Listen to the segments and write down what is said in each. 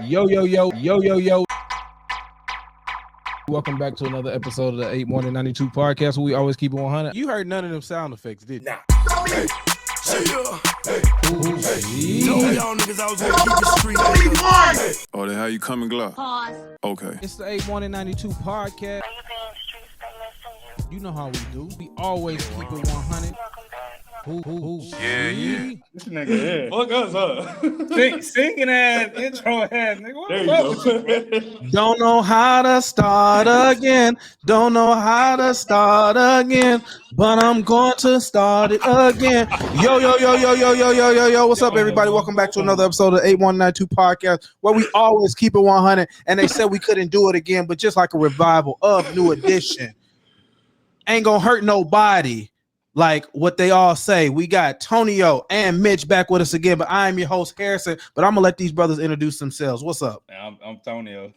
Yo, yo, yo, yo, yo, yo. Welcome back to another episode of the 8 Morning 92 podcast where we always keep it 100. You heard none of them sound effects, did you? Nah. Hey, y'all niggas I was gonna keep it street. Oh, then how you coming, Glock? Pause. Okay. It's the 8 Morning 92 podcast. You know how we do. We always keep it 100. Yeah. This nigga, fuck us up. Singing ass, intro ass, nigga. What the fuck? Don't know how to start again. Don't know how to start again. But I'm going to start it again. Yo, yo, yo, yo, yo, yo, yo, yo, yo. What's up, everybody? Welcome back to another episode of the 8192 podcast where we always keep it 100. And they said we couldn't do it again, but just like a revival of New Edition. Ain't gonna hurt nobody. Like what they all say, we got Tonio and Mitch back with us again, but I am your host, Harrison. But I'm gonna let these brothers introduce themselves. What's up? I'm Tonio.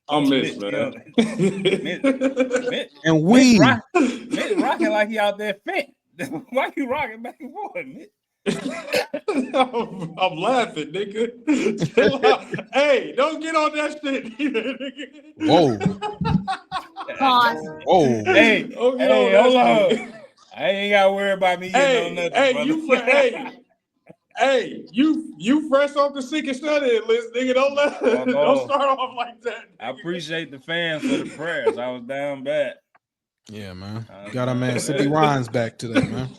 I'm Mitch, man. Mitch. And we Mitch rocking like he out there fit. Why you rocking back and forth, Mitch? I'm laughing, nigga. Chill out. Hey, don't get on that shit either, nigga. whoa. Pause. Whoa. Hey, hold on. I ain't gotta worry about me getting on nothing. You fresh off the sick and study list, nigga. Don't start off like that. Nigga. I appreciate the fans for the prayers. I was down bad. Yeah, man. You got our man Sippy Ryan's back today, man.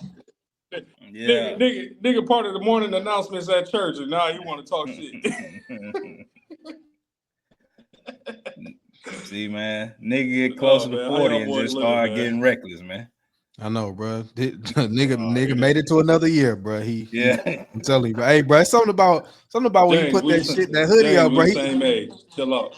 Yeah. Nigga part of the morning announcements at church, and now you want to talk shit. See, man, nigga get closer to 40 and just start getting reckless, man. I know, bro. Nigga made it to another year, bro. I'm telling you, bro. Hey, bro, it's something about when you put that hoodie up, bro. We the same age. Chill out.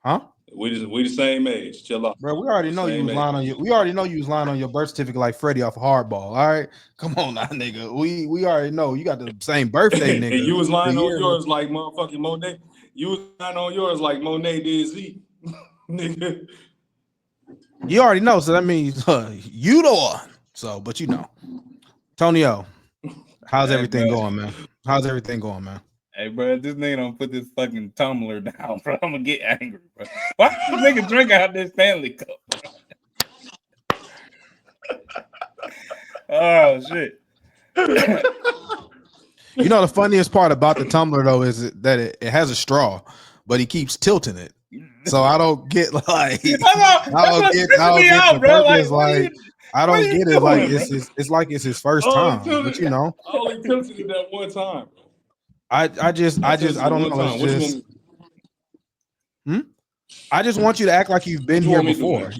Huh? We the same age. Chill out. Bro, we already know you was lying on you. We already know you was lying on your birth certificate like Freddie off of Hardball. All right, come on now, nigga. We already know you got the same birthday, nigga. And you was lying on yours like motherfucking Monet. You was lying on yours like Monet did Z, nigga. You already know, so that means you the one. So, but you know, Tonio, how's everything going, man? How's everything going, man? Hey, bro, this nigga don't put this fucking tumbler down, bro. I'm gonna get angry, bro. Why does this nigga drink out this Stanley cup? Oh shit! You know the funniest part about the tumbler though is that it has a straw, but he keeps tilting it. So I don't get like I don't get the purpose, like I don't get it. Like it's like it's his first time, but you know, I only tilted it that one time. I don't know. It's just, I just want you to act like you've been here before.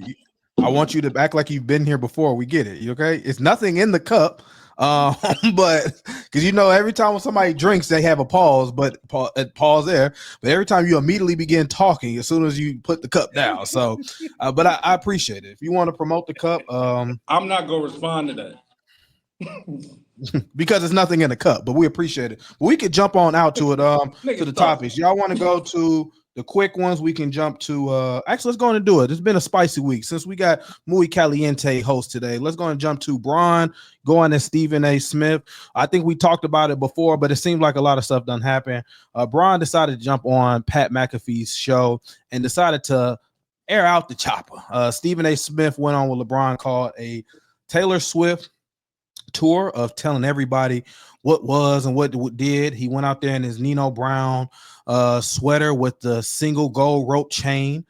I want you to act like you've been here before. We get it. You okay? It's nothing in the cup, but because you know every time when somebody drinks, they have a pause, but pause there. But every time you immediately begin talking as soon as you put the cup down. So, but I appreciate it. If you want to promote the cup, I'm not gonna respond to that. Because there's nothing in the cup, but we appreciate it. We could jump on out to it to the topics. Y'all want to go to the quick ones? We can jump to actually let's go on and do it. It's been a spicy week since we got Muy Caliente host today. Let's go and jump to Bron going to Stephen A. Smith. I think we talked about it before, but it seems like a lot of stuff done happen. Bron decided to jump on Pat McAfee's show and decided to air out the chopper. Stephen A. Smith went on with LeBron called a Taylor Swift tour of telling everybody what was and what did. He went out there in his Nino Brown sweater with the single gold rope chain,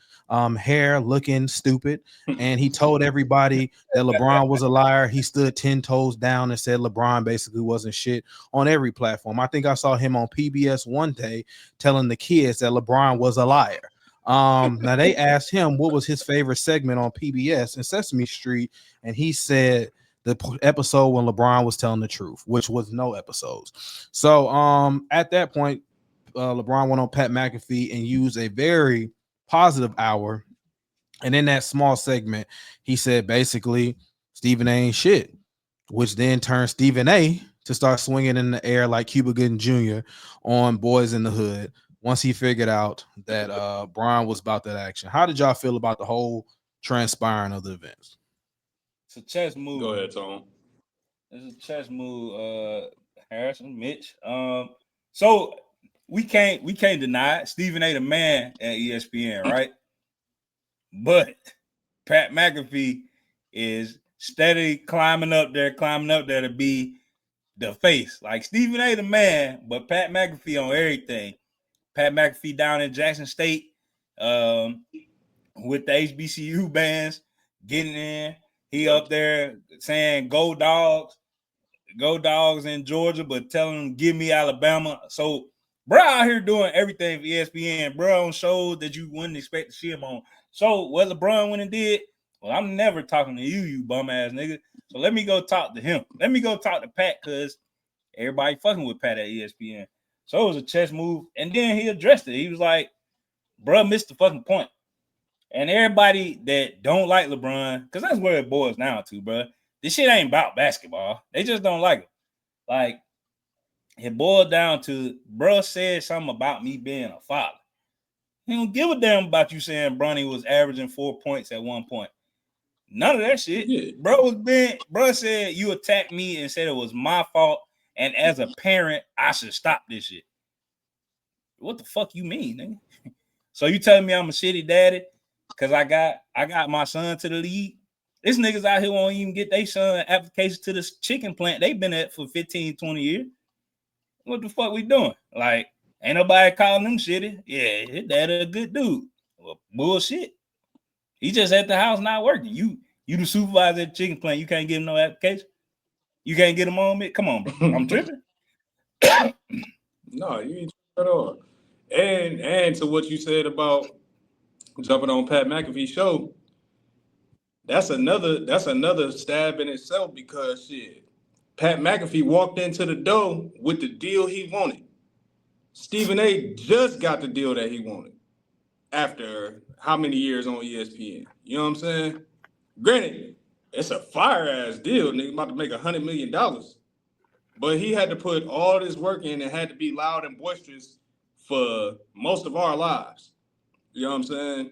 hair looking stupid, and he told everybody that LeBron was a liar. He stood 10 toes down and said LeBron basically wasn't shit on every platform. I think I saw him on PBS one day telling the kids that LeBron was a liar. Now they asked him what was his favorite segment on PBS and Sesame Street, and he said the episode when LeBron was telling the truth, which was no episodes. So at that point, LeBron went on Pat McAfee and used a very positive hour. And in that small segment, he said basically Stephen A ain't shit, which then turned Stephen A to start swinging in the air like Cuba Gooding Jr. on Boys in the Hood once he figured out that Bron was about that action. How did y'all feel about the whole transpiring of the events? It's a chess move. Go ahead, Tom. It's a chess move, Harrison, Mitch. So we can't deny it. Stephen A. the man at ESPN, right? But Pat McAfee is steady climbing up there to be the face. Like Stephen A. the man, but Pat McAfee on everything. Pat McAfee down in Jackson State with the HBCU bands getting in. He up there saying go dogs in Georgia, but telling them give me Alabama. So bro out here doing everything for ESPN, bro, on shows that you wouldn't expect to see him on. So what LeBron went and did, well, I'm never talking to you bum ass nigga. So let me go talk to him. Let me go talk to Pat, because everybody fucking with Pat at ESPN. So it was a chess move. And then he addressed it. He was like, bro missed the fucking point. And everybody that don't like LeBron, because that's where it boils down to, bro. This shit ain't about basketball. They just don't like it. Like, it boiled down to, bro said something about me being a father. He don't give a damn about you saying Bronny was averaging 4 points at one point. None of that shit. Yeah. Bro said you attacked me and said it was my fault, and as a parent, I should stop this shit. What the fuck you mean, nigga? So you telling me I'm a shitty daddy because I got my son to the league? This niggas out here won't even get their son application to this chicken plant they've been at for 15, 20 years. What the fuck we doing? Like, ain't nobody calling them shitty. Yeah, his dad a good dude. Well, bullshit. He just at the house not working. You the supervisor at the chicken plant. You can't give him no application. You can't get him on me. Come on, bro. I'm tripping. No, you ain't tripping at all. And to what you said about jumping on Pat McAfee's show, that's another stab in itself, because shit, Pat McAfee walked into the door with the deal he wanted. Stephen A. just got the deal that he wanted after how many years on ESPN? You know what I'm saying? Granted, it's a fire-ass deal. Nigga about to make $100 million. But he had to put all this work in and had to be loud and boisterous for most of our lives. You know what I'm saying?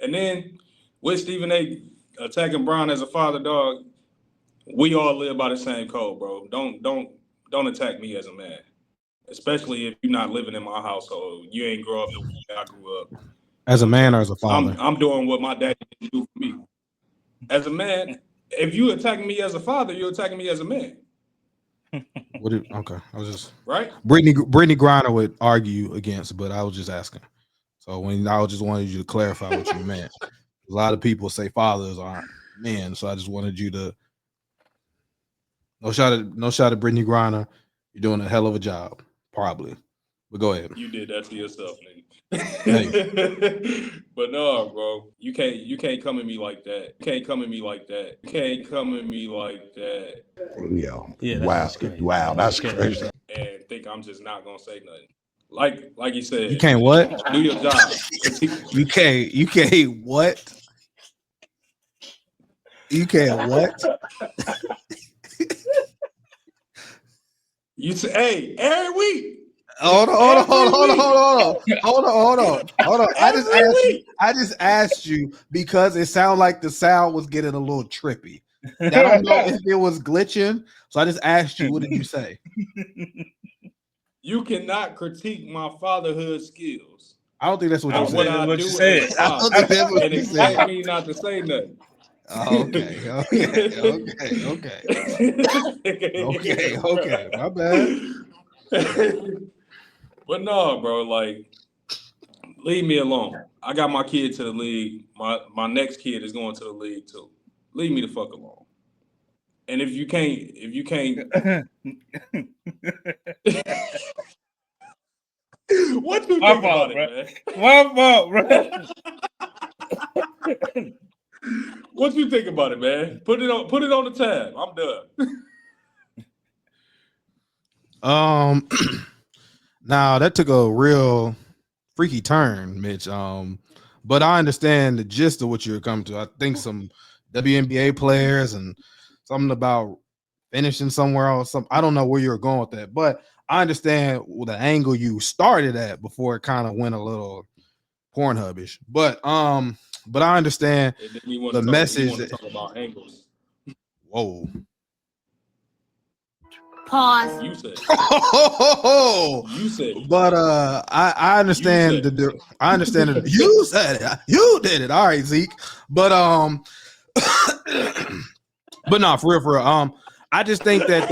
And then with Stephen A. attacking Brown as a father, dog, we all live by the same code, bro. Don't attack me as a man. Especially if you're not living in my household. You ain't grow up the way I grew up. As a man or as a father? I'm doing what my daddy didn't do for me. As a man, if you attacking me as a father, you're attacking me as a man. Okay, I was just right. Brittany Griner would argue against, but I was just asking. So I just wanted you to clarify what you meant. A lot of people say fathers aren't men, so I just wanted you to. No shot at Brittany Griner. You're doing a hell of a job, probably. But go ahead. You did that to yourself, nigga. Hey. But no, bro, you can't come at me like that. You can't come at me like that. You can't come at me like that. Yeah. Wow, that's crazy. And think I'm just not gonna say nothing. Like you said, you can't what? Do your job. You can't what? You can't what? You say, hey, every week. Hold on. I just asked you because it sounded like the sound was getting a little trippy. I don't know if it was glitching, so I just asked you. What did you say? You cannot critique my fatherhood skills. I don't think that's what you said. What I do said. I don't think that's what you said. Expect me not to say nothing. Okay. My bad. But no, bro, like, leave me alone. I got my kid to the league. My next kid is going to the league too. Leave me the fuck alone. And if you can't, what you think about it, man? My fault, bro. What you think about it, man? Put it on the tab. I'm done. Now that took a real freaky turn, Mitch. But I understand the gist of what you're coming to. I think some WNBA players and something about finishing somewhere else. I don't know where you're going with that, but I understand the angle you started at before it kind of went a little Pornhubish. But I understand the message. Talk about angles. Whoa. Pause. You said. You said. But I understand I understand it. You said it. You did it. All right, Zeke. But but no, for real. I just think that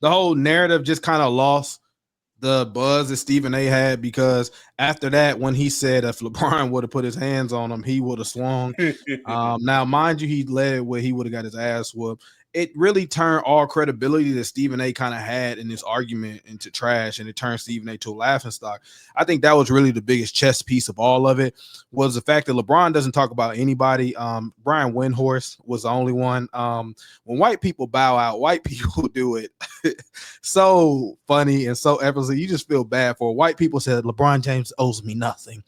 the whole narrative just kind of lost the buzz that Stephen A had, because after that, when he said if LeBron would have put his hands on him, he would have swung. Now, mind you, he led where he would have got his ass whooped. It really turned all credibility that Stephen A kind of had in this argument into trash, and it turned Stephen A to a laughingstock. I think that was really the biggest chess piece of all of it, was the fact that LeBron doesn't talk about anybody. Brian Windhorst was the only one. When white people bow out, white people do it so funny and so effortlessly. You just feel bad for white people. Said LeBron James owes me nothing.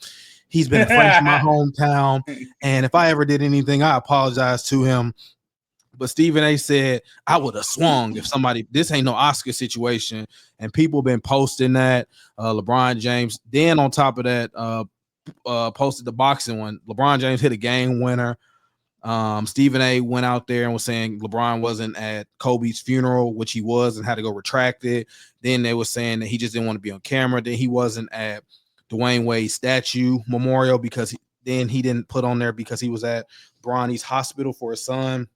He's been a friend to my hometown, and if I ever did anything, I apologize to him. But Stephen A said, I would have swung if somebody, this ain't no Oscar situation. And people been posting that. LeBron James, then on top of that, posted the boxing one. LeBron James hit a game winner. Stephen A went out there and was saying LeBron wasn't at Kobe's funeral, which he was, and had to go retract it. Then they were saying that he just didn't want to be on camera. Then he wasn't at Dwayne Wade's statue memorial because then he didn't put on there because he was at Bronny's hospital for his son.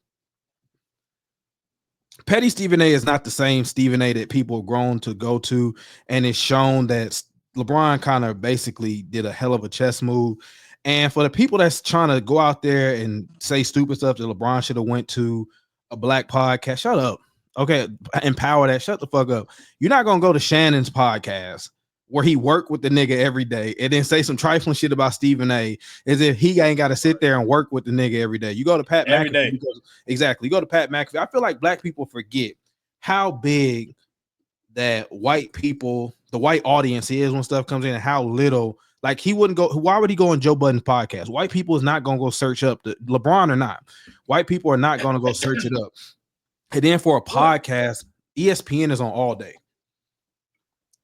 Petty Stephen A is not the same Stephen A that people have grown to go to, and it's shown that LeBron kind of basically did a hell of a chess move. And for the people that's trying to go out there and say stupid stuff that LeBron should have went to a black podcast, shut up. Okay, empower that. Shut the fuck up. You're not gonna go to Shannon's podcast where he worked with the nigga every day and then say some trifling shit about Stephen A. as if he ain't got to sit there and work with the nigga every day. You go to Pat every McAfee day. Exactly. You go to Pat McAfee. I feel like black people forget how big that white people, the white audience is when stuff comes in, and how little, like he wouldn't go. Why would he go on Joe Budden's podcast? White people is not going to go search up the LeBron or not. White people are not going to go search it up. And then for a podcast, ESPN is on all day.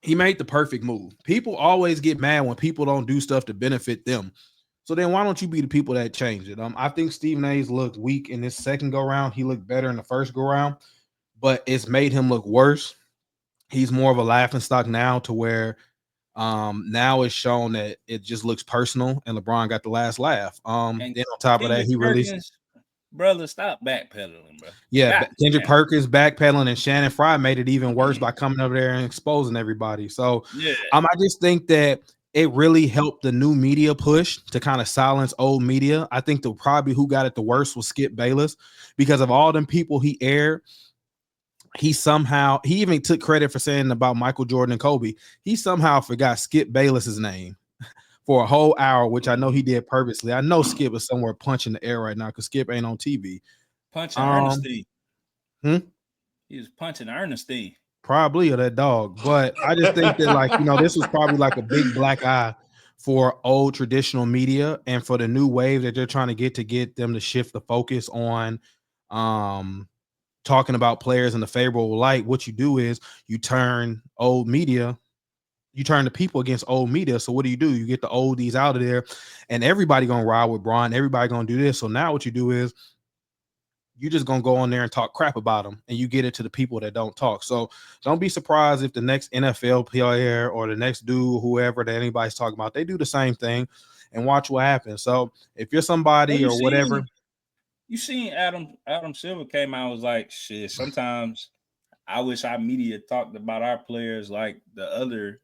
He made the perfect move. People always get mad when people don't do stuff to benefit them. So then why don't you be the people that change it? I think Stephen A's looked weak in this second go round. He looked better in the first go round, but it's made him look worse. He's more of a laughingstock now, to where now it's shown that it just looks personal, and LeBron got the last laugh. And then on top of that, he released. Brother, stop backpedaling, bro. Yeah, Kendrick Perkins backpedaling, and Shannon Fry made it even worse by coming over there and exposing everybody. So yeah, I just think that it really helped the new media push to kind of silence old media. I think probably who got it the worst was Skip Bayless, because of all them people he aired. He even took credit for saying about Michael Jordan and Kobe. He somehow forgot Skip Bayless's name for a whole hour, which I know he did purposely. I know Skip is somewhere punching the air right now because Skip ain't on TV. Punching Ernestine. He was punching Ernestine. Probably, or that dog. But I just think that, this was probably like a big black eye for old traditional media, and for the new wave that they're trying to get them to shift the focus on talking about players in the favorable light. What you do is you turn the people against old media. So what do? You get the oldies out of there, and everybody gonna ride with Bron. Everybody gonna do this. So now what you do is you just gonna go on there and talk crap about them, and you get it to the people that don't talk. So don't be surprised if the next NFL player or the next dude, whoever that anybody's talking about, they do the same thing, and watch what happens. So if you're somebody or whatever, you seen Adam Silver came out and was like, shit, sometimes I wish our media talked about our players like the other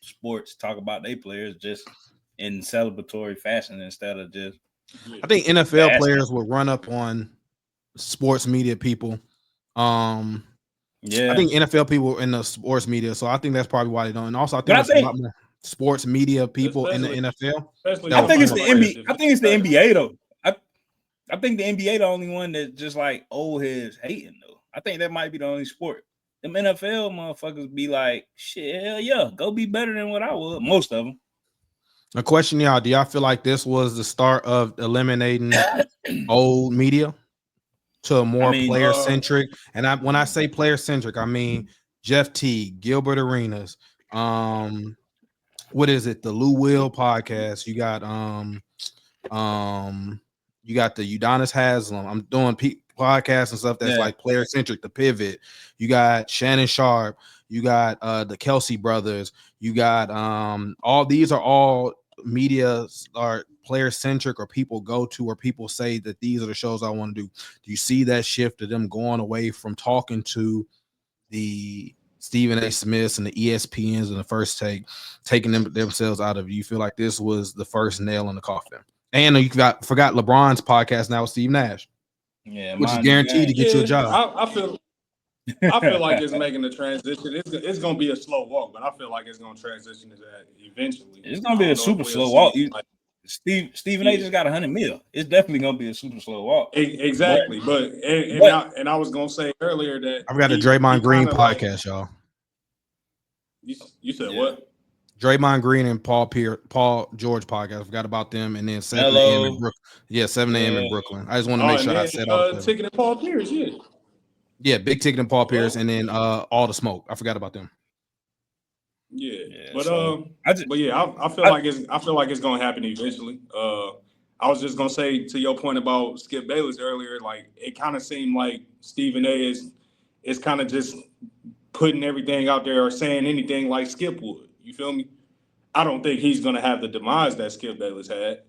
sports talk about their players, just in celebratory fashion instead of just. I think NFL players will run up on sports media people. I think NFL people in the sports media, so I think that's probably why they don't. And also, I think there's a lot more sports media people in the NFL. I think it's the NBA. I think it's the NBA though. I think the NBA the only one that just like old heads hating though. I think that might be the only sport. Them NFL motherfuckers be like, shit, hell yeah, go be better than what I was. Most of them. A question, y'all: do y'all feel like this was the start of eliminating old media to a more player centric? And when I say player centric, I mean Jeff Teague, Gilbert Arenas, what is it? The Lou Will podcast. You got You got the Udonis Haslam. I'm doing podcasts and stuff that's like player centric. The Pivot. You got Shannon Sharp. You got the Kelsey brothers. You got all these are all media are player centric or people go to or people say that these are the shows I want to do. Do you see that shift of them going away from talking to the Stephen A. Smiths and the ESPNs and the First Take, taking themselves out of it? You feel like this was the first nail in the coffin? And you forgot LeBron's podcast now with Steve Nash, which is guaranteed to get you a job. I feel like it's making the transition. It's going to be a slow walk, but I feel like it's going to transition to that eventually. It's going to be a super slow walk. Stephen A. just got $100 million. It's definitely going to be a super slow walk. Exactly. But I was going to say earlier that I've got a Draymond Green podcast, y'all. You said what? Draymond Green and Paul George podcast. I forgot about them. And then 7 a.m. in Brooklyn. Yeah, 7 a.m. in Brooklyn. I just want to make sure I said all the Ticket and Paul Pierce, Yeah, Big Ticket and Paul Pierce, and then All the Smoke. I forgot about them. Yeah, but I feel like it's gonna happen eventually. I was just gonna say to your point about Skip Bayless earlier, like it kind of seemed like Stephen A. is kind of just putting everything out there or saying anything like Skip would. You feel me? I don't think he's gonna have the demise that Skip Bayless had.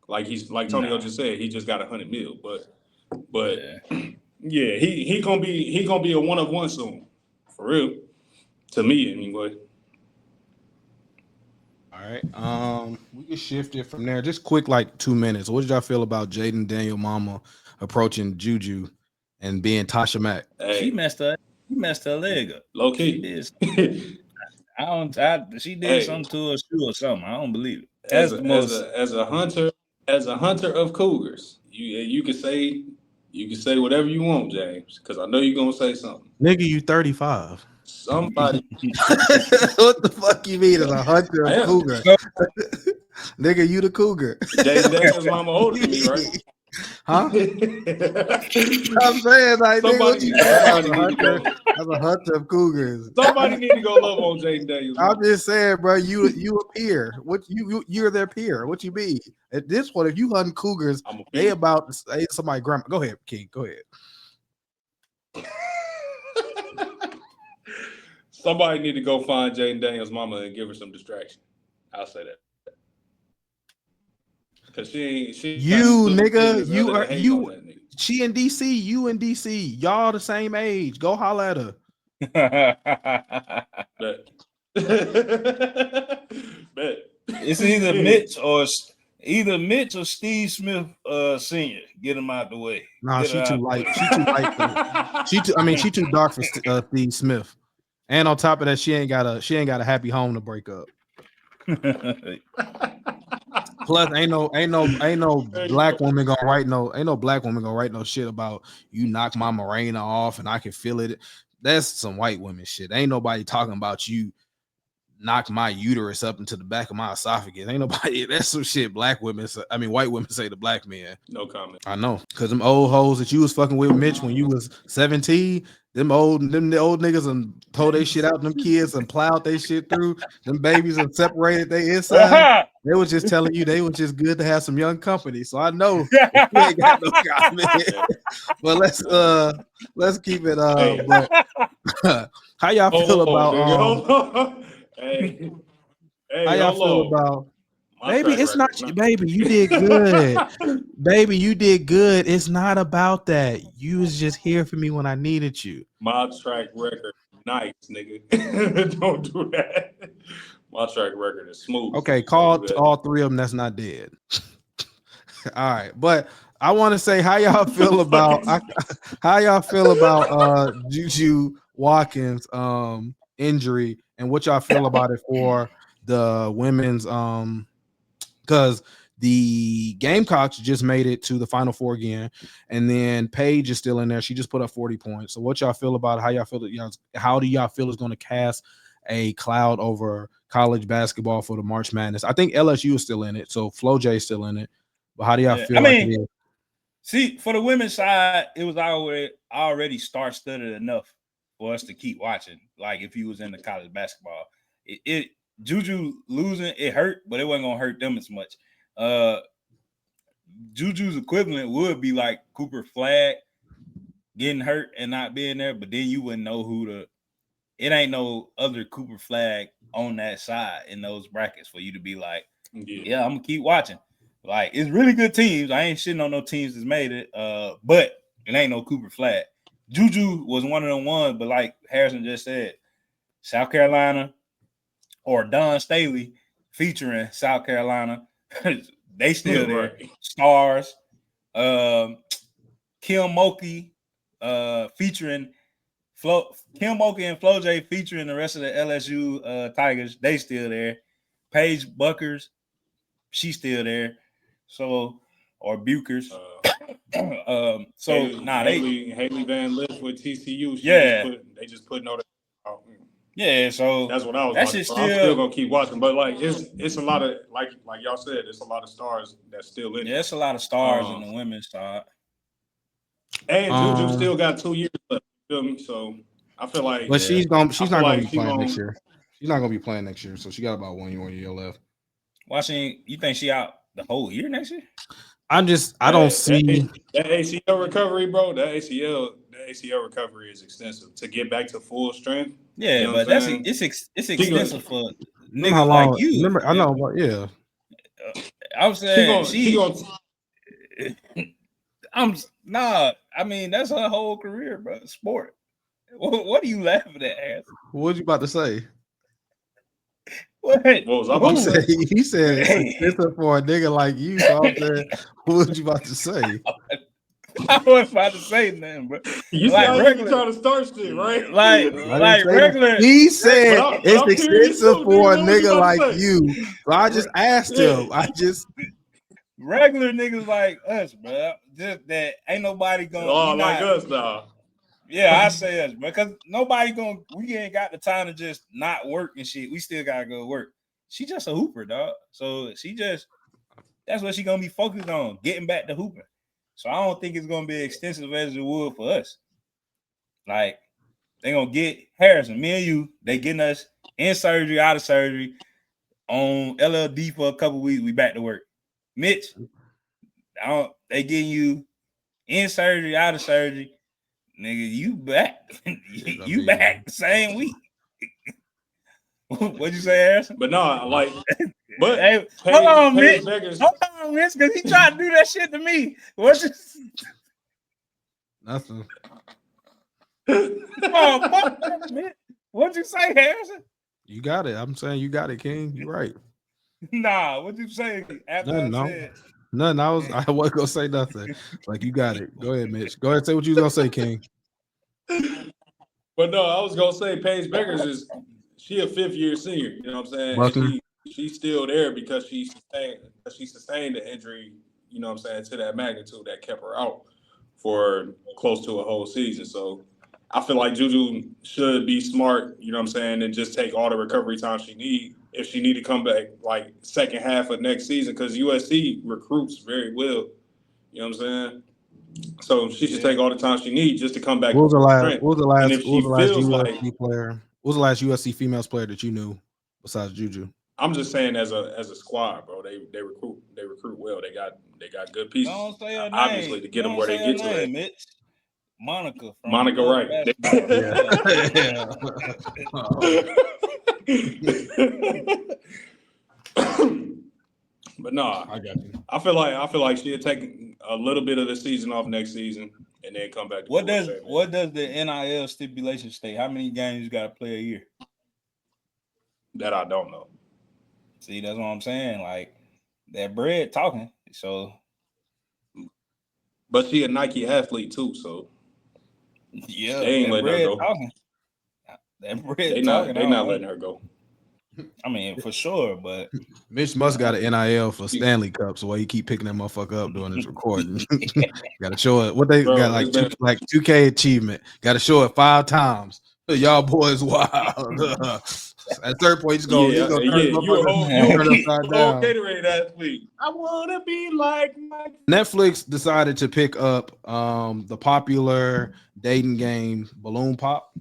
Like Tonio just said, he just got $100 million, but. Yeah, he gonna be a one of one soon, for real. To me, anyway. All right, we can shift it from there. Just quick, like 2 minutes. What did y'all feel about Jaden Daniel Mama approaching Juju and being Tasha Mac? Hey. She messed her leg up. Low key. She did something to her shoe or something. I don't believe it. As a hunter of cougars, you can say. You can say whatever you want, James, because I know you're gonna say something. Nigga, you 35. Somebody. What the fuck you mean as a hunter of cougar? Nigga, you the cougar. James Daniel's mama older than me, right? Huh? I'm saying, like, somebody, nigga, as a hunter of cougars. Somebody need to go love on Jaden Daniels. I'm just saying, bro, you a peer. What you're their peer. What you mean? At this point, if you hunting cougars, they about to say somebody grandma. Go ahead, King. Go ahead. Somebody need to go find Jaden Daniels' mama and give her some distraction. I'll say that. Cause she nigga, she in DC, you in DC, y'all the same age. Go holler at her. It's either Mitch or Steve Smith Senior. Get him out the way. Nah, she too light. She too dark for Steve Smith. And on top of that, she ain't got a happy home to break up. Plus, ain't no black woman gonna write no shit about you knock my Morena off and I can feel it. That's some white women shit. Ain't nobody talking about you knock my uterus up into the back of my esophagus. Ain't nobody. That's some shit white women say to black men. No comment. I know, cause them old hoes that you was fucking with, Mitch, when you was 17. Them old niggas and pulled their shit out, them kids and plowed their shit through, them babies and separated their inside. They was just telling you they was just good to have some young company. So I know you ain't got no comment. But let's keep it how y'all feel about how y'all feel about baby, it's not baby, you did good. Baby, you did good. It's not about that. You was just here for me when I needed you. My track record, nice, nigga. Don't do that. My track record is smooth. Okay, call all three of them that's not dead. All right, but I want to say how y'all feel about Juju Watkins injury and what y'all feel about it for the women's because the Gamecocks just made it to the Final Four again, and then Paige is still in there. She just put up 40 points. So what y'all feel about it? How y'all feel? How do y'all feel is going to cast a cloud over college basketball for the March Madness? I think LSU is still in it, so Flo J is still in it. But how do y'all feel? See, for the women's side, it was already star-studded enough for us to keep watching. Like if you was into college basketball, Juju losing, it hurt, but it wasn't gonna hurt them as much. Juju's equivalent would be like Cooper Flag getting hurt and not being there, but then you wouldn't know it ain't no other Cooper Flag on that side in those brackets for you to be like, yeah, I'm gonna keep watching. Like, it's really good teams. I ain't shitting on no teams that's made it, but it ain't no Cooper Flag. Juju was one of them ones, but like Harrison just said, South Carolina or Don Staley featuring South Carolina, they still there. Right. Stars, Kim Mulkey featuring Kim Mulkey and Flo J featuring the rest of the LSU Tigers, they still there. Paige Buckers, she's still there. So, or Bukers. Haley Van Lith with TCU. They just put no. Yeah, so that's what I was watching. So I'm still gonna keep watching, but like it's a lot of like y'all said, it's a lot of stars that's still in. Yeah, it's a lot of stars in the women's side. And Juju still got 2 years left. You feel me? So I feel like, but she's not gonna be playing next year. She's not gonna be playing next year, so she got about 1 year left. You think she out the whole year next year? I don't see that ACL recovery, bro. That ACL recovery is extensive to get back to full strength. Yeah, you know, but it's extensive for niggas like you. Remember, I know, but yeah. I was saying I mean, that's her whole career, bro. Sport. What are you laughing at? What you about to say? What was I about to say? He said it's expensive for a nigga like you. So I said, what you about to say? I wasn't about to say nothing, bro. You like regular trying to start shit, right? Like regular. He said it's expensive for a nigga like you. So I just asked him. Regular niggas like us, bro. Just that ain't nobody gonna like us now. Yeah, I say us, because we ain't got the time to just not work and shit. We still gotta go work. She just a hooper, dog. So that's what she gonna be focused on, getting back to hooping. So I don't think it's gonna be extensive as it would for us. Like, they gonna get Harrison, me and you, they getting us in surgery, out of surgery, on LLD for a couple weeks, we back to work. Mitch, they getting you in surgery, out of surgery. Nigga, you back. You back the same week. What'd you say, Harrison? But no, but hey, hold on, Mitch, because he tried to do that shit to me. What's this? Nothing. What'd you say, Harrison? You got it. I'm saying you got it, King. You're right. Nah, what'd you say after said? Nothing. I wasn't gonna say nothing. Like, you got it. Go ahead, Mitch. Go ahead and say what you was gonna say, King. But no, I was gonna say Paige Beckers she a 5th-year senior. You know what I'm saying? She's still there because she sustained the injury. You know what I'm saying, to that magnitude that kept her out for close to a whole season. So I feel like Juju should be smart. You know what I'm saying, and just take all the recovery time she needs. If she need to come back like second half of next season, because USC recruits very well. You know what I'm saying? So she should take all the time she needs just to come back. What was the last USC females player that you knew besides Juju? I'm just saying as a squad, bro. They recruit well. They got good pieces. Don't say her obviously name. To get them where they get to that. Mitch. Monica, right? But no, I got you. I feel like she'll take a little bit of the season off next season and then come back. What does the NIL stipulation state? How many games you got to play a year? That I don't know. See, that's what I'm saying. Like, that bread talking. So, but she a Nike athlete too, so yeah, they ain't letting her go. Talking. That bread they not letting her go. I mean, for sure, but Mitch must got an NIL for Stanley Cup, so why you keep picking that motherfucker up doing this recording? Got to show it. What they got like 2K achievement. Got to show it 5 times. Y'all boys wild. At third point, he's going. You a whole Gatorade athlete. I want to be like Mike. Netflix decided to pick up the popular dating game Balloon Pop,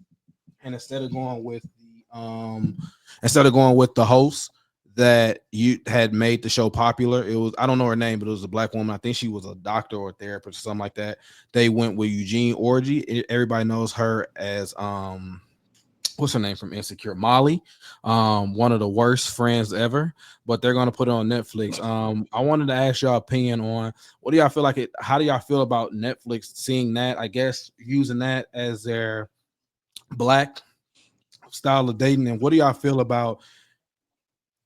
and instead of going with the host, that you had made the show popular. It was, I don't know her name, but it was a black woman. I think she was a doctor or a therapist or something like that. They went with Eugene Orgy. Everybody knows her as what's her name from Insecure? Molly. One of the worst friends ever, but they're gonna put it on Netflix. I wanted to ask y'all opinion on what do y'all feel like it, how do y'all feel about Netflix seeing that, I guess using that as their black style of dating, and what do y'all feel about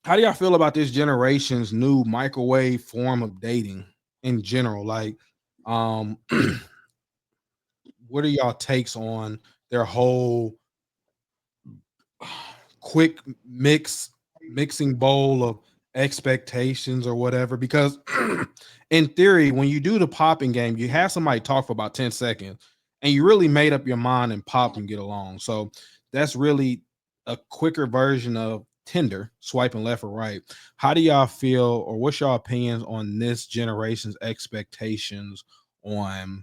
how do y'all feel about this generation's new microwave form of dating in general? Like, what are y'all takes on their whole quick mixing bowl of expectations or whatever? Because in theory, when you do the popping game, you have somebody talk for about 10 seconds and you really made up your mind and pop and get along. So that's really a quicker version of Tinder, swiping left or right. How do y'all feel, or what's your opinions on this generation's expectations on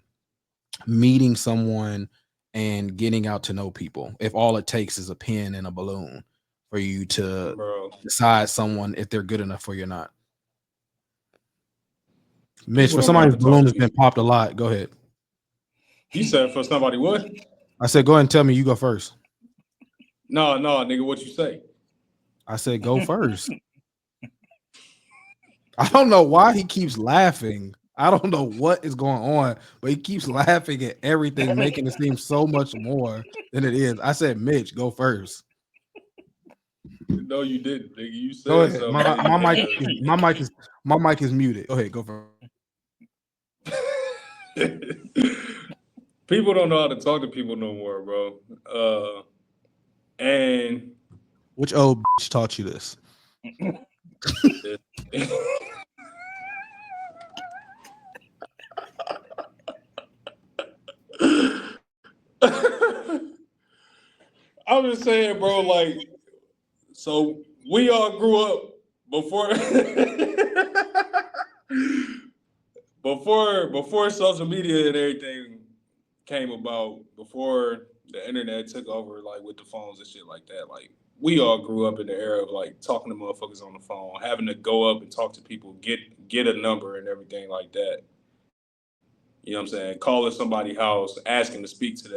meeting someone and getting out to know people, if all it takes is a pen and a balloon for you to decide someone if they're good enough for you or not? Mitch, for somebody's balloon has been popped a lot, go ahead. You said for somebody what? I said go ahead and tell me, you go first. No, nigga, what you say? I said go first. I don't know why he keeps laughing. I don't know what is going on, but he keeps laughing at everything, making it seem so much more than it is. I said, Mitch, go first. No, you didn't, nigga. You said go ahead. something. My mic is muted. Go ahead, go first. People don't know how to talk to people no more, bro. And which old bitch taught you this? I'm just saying, bro, like, so we all grew up before before social media and everything came about, before the internet took over, like with the phones and shit like that. Like, we all grew up in the era of like talking to motherfuckers on the phone, having to go up and talk to people, get a number and everything like that. You know what I'm saying? Calling somebody's house, asking to speak to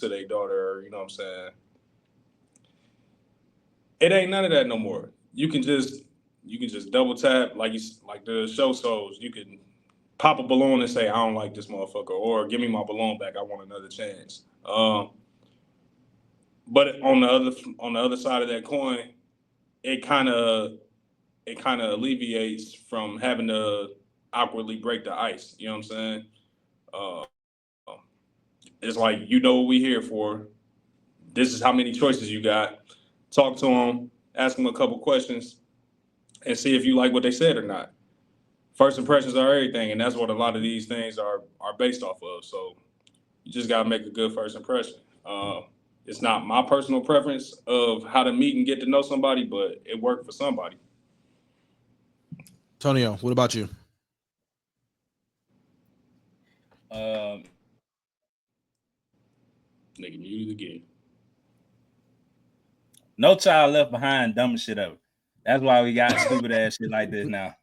their daughter, you know what I'm saying? It ain't none of that no more. You can just double tap like the show shows. You can pop a balloon and say, I don't like this motherfucker, or give me my balloon back, I want another chance. But on the other side of that coin, it kind of alleviates from having to awkwardly break the ice. You know what I'm saying? It's like, you know what we here for. This is how many choices you got. Talk to them, ask them a couple questions, and see if you like what they said or not. First impressions are everything, and that's what a lot of these things are based off of. So you just gotta make a good first impression. It's not my personal preference of how to meet and get to know somebody, but it worked for somebody. Tonio, what about you? Nigga muted again. No Child Left Behind, dumbest shit ever. That's why we got stupid ass shit like this now.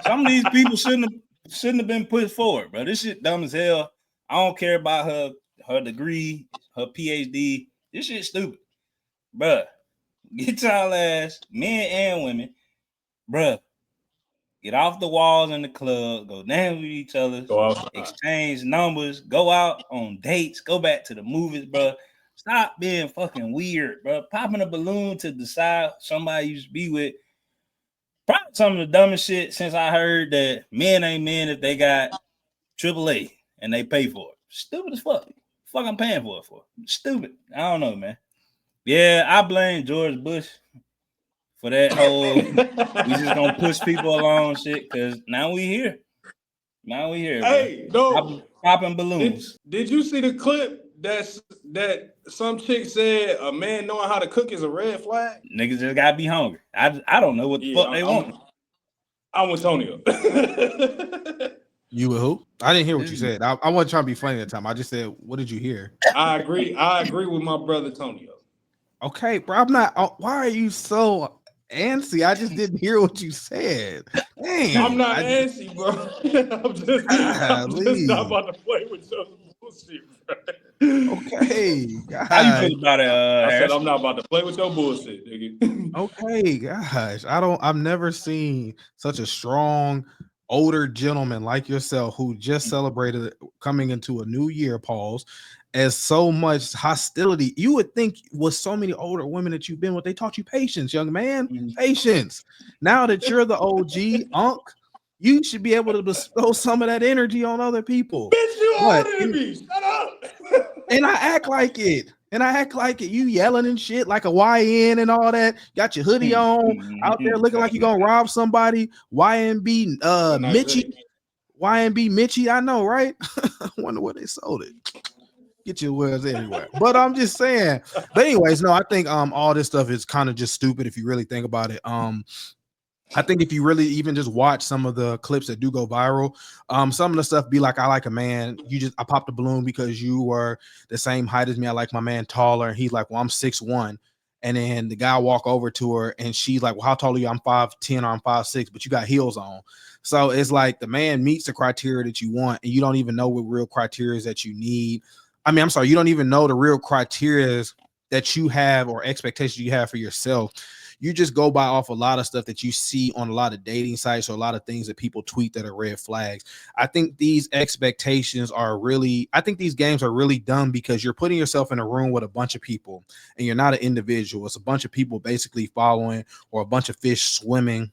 Some of these people shouldn't have been put forward, bro. This shit dumb as hell. I don't care about her degree, her PhD. This shit stupid, bro. Get y'all ass, men and women, bro. Get off the walls in the club. Go dance with each other. Exchange numbers. Go out on dates. Go back to the movies, bro. Stop being fucking weird, bro. Popping a balloon to decide somebody you should be with. Probably some of the dumbest shit since I heard that men ain't men if they got AAA and they pay for it. Stupid as fuck. Fuck, I'm paying for it for. Stupid. I don't know, man. Yeah, I blame George Bush for that whole we just gonna push people along shit, because now we here. Hey, bro. No. Popping balloons. Did you see the clip that some chick said a man knowing how to cook is a red flag? Niggas just gotta be hungry. I don't know what the fuck they want. I'm with Tonio. You with who? I didn't hear what you said. I wasn't trying to be funny that time. I just said, what did you hear? I agree with my brother Tonio. Okay, bro. I'm not. Why are you so antsy. I just didn't hear what you said. Dang, I'm not antsy, bro. I'm just not about to play with your bullshit, bro. Okay, How you feel about it? I said Harris? I'm not about to play with your bullshit, nigga. Okay, gosh, I've never seen such a strong older gentleman like yourself who just celebrated coming into a new year, pause, as so much hostility. You would think with so many older women that you've been with, they taught you patience, young man, patience. Now that you're the OG unk, you should be able to bestow some of that energy on other people. Bitch, you older than me. Shut up. And I act like it. You yelling and shit like a YN and all that. Got your hoodie on out there looking like you gonna rob somebody. YNB Mitchie. YNB Mitchie. I know, right? I wonder where they sold it. Get your words anywhere. But I'm just saying. But anyways, no, I think all this stuff is kind of just stupid if you really think about it. I think if you really even just watch some of the clips that do go viral, some of the stuff be like, I like a man. I popped a balloon because you were the same height as me. I like my man taller. And he's like, well, I'm 6'1". And then the guy walk over to her and she's like, well, how tall are you? I'm 5'10" or I'm 5'6", but you got heels on. So it's like the man meets the criteria that you want and you don't even know what real criteria that you need. I mean, I'm sorry, you don't even know the real criteria that you have or expectations you have for yourself. You just go by off a lot of stuff that you see on a lot of dating sites or a lot of things that people tweet that are red flags. I think these expectations I think these games are really dumb because you're putting yourself in a room with a bunch of people and you're not an individual. It's a bunch of people basically following or a bunch of fish swimming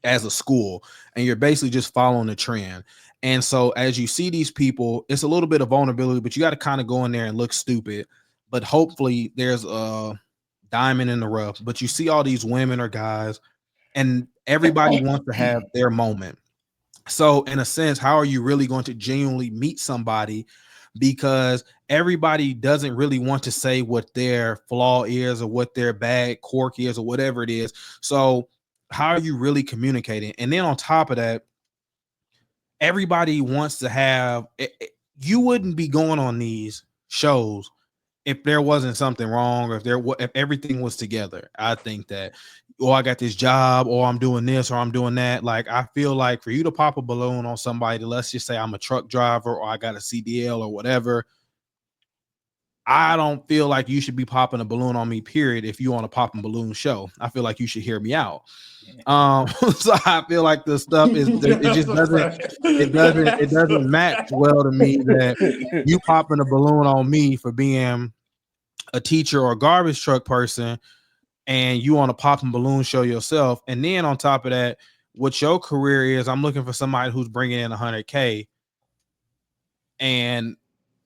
as a school, and you're basically just following the trend. And so as you see these people, it's a little bit of vulnerability, but you got to kind of go in there and look stupid. But hopefully there's a diamond in the rough. But you see all these women or guys, and everybody wants to have their moment. So in a sense, how are you really going to genuinely meet somebody? Because everybody doesn't really want to say what their flaw is or what their bad quirk is or whatever it is. So how are you really communicating? And then on top of that, everybody wants to have you wouldn't be going on these shows if there wasn't something wrong or if everything was together. I think that, I got this job, or I'm doing this, or I'm doing that. Like, I feel like for you to pop a balloon on somebody, let's just say I'm a truck driver or I got a CDL or whatever, I don't feel like you should be popping a balloon on me, period. If you want to pop a balloon show, I feel like you should hear me out. So I feel like the stuff it doesn't match well to me that you popping a balloon on me for being a teacher or a garbage truck person and you want to pop a balloon show yourself. And then on top of that, what your career is, I'm looking for somebody who's bringing in 100K and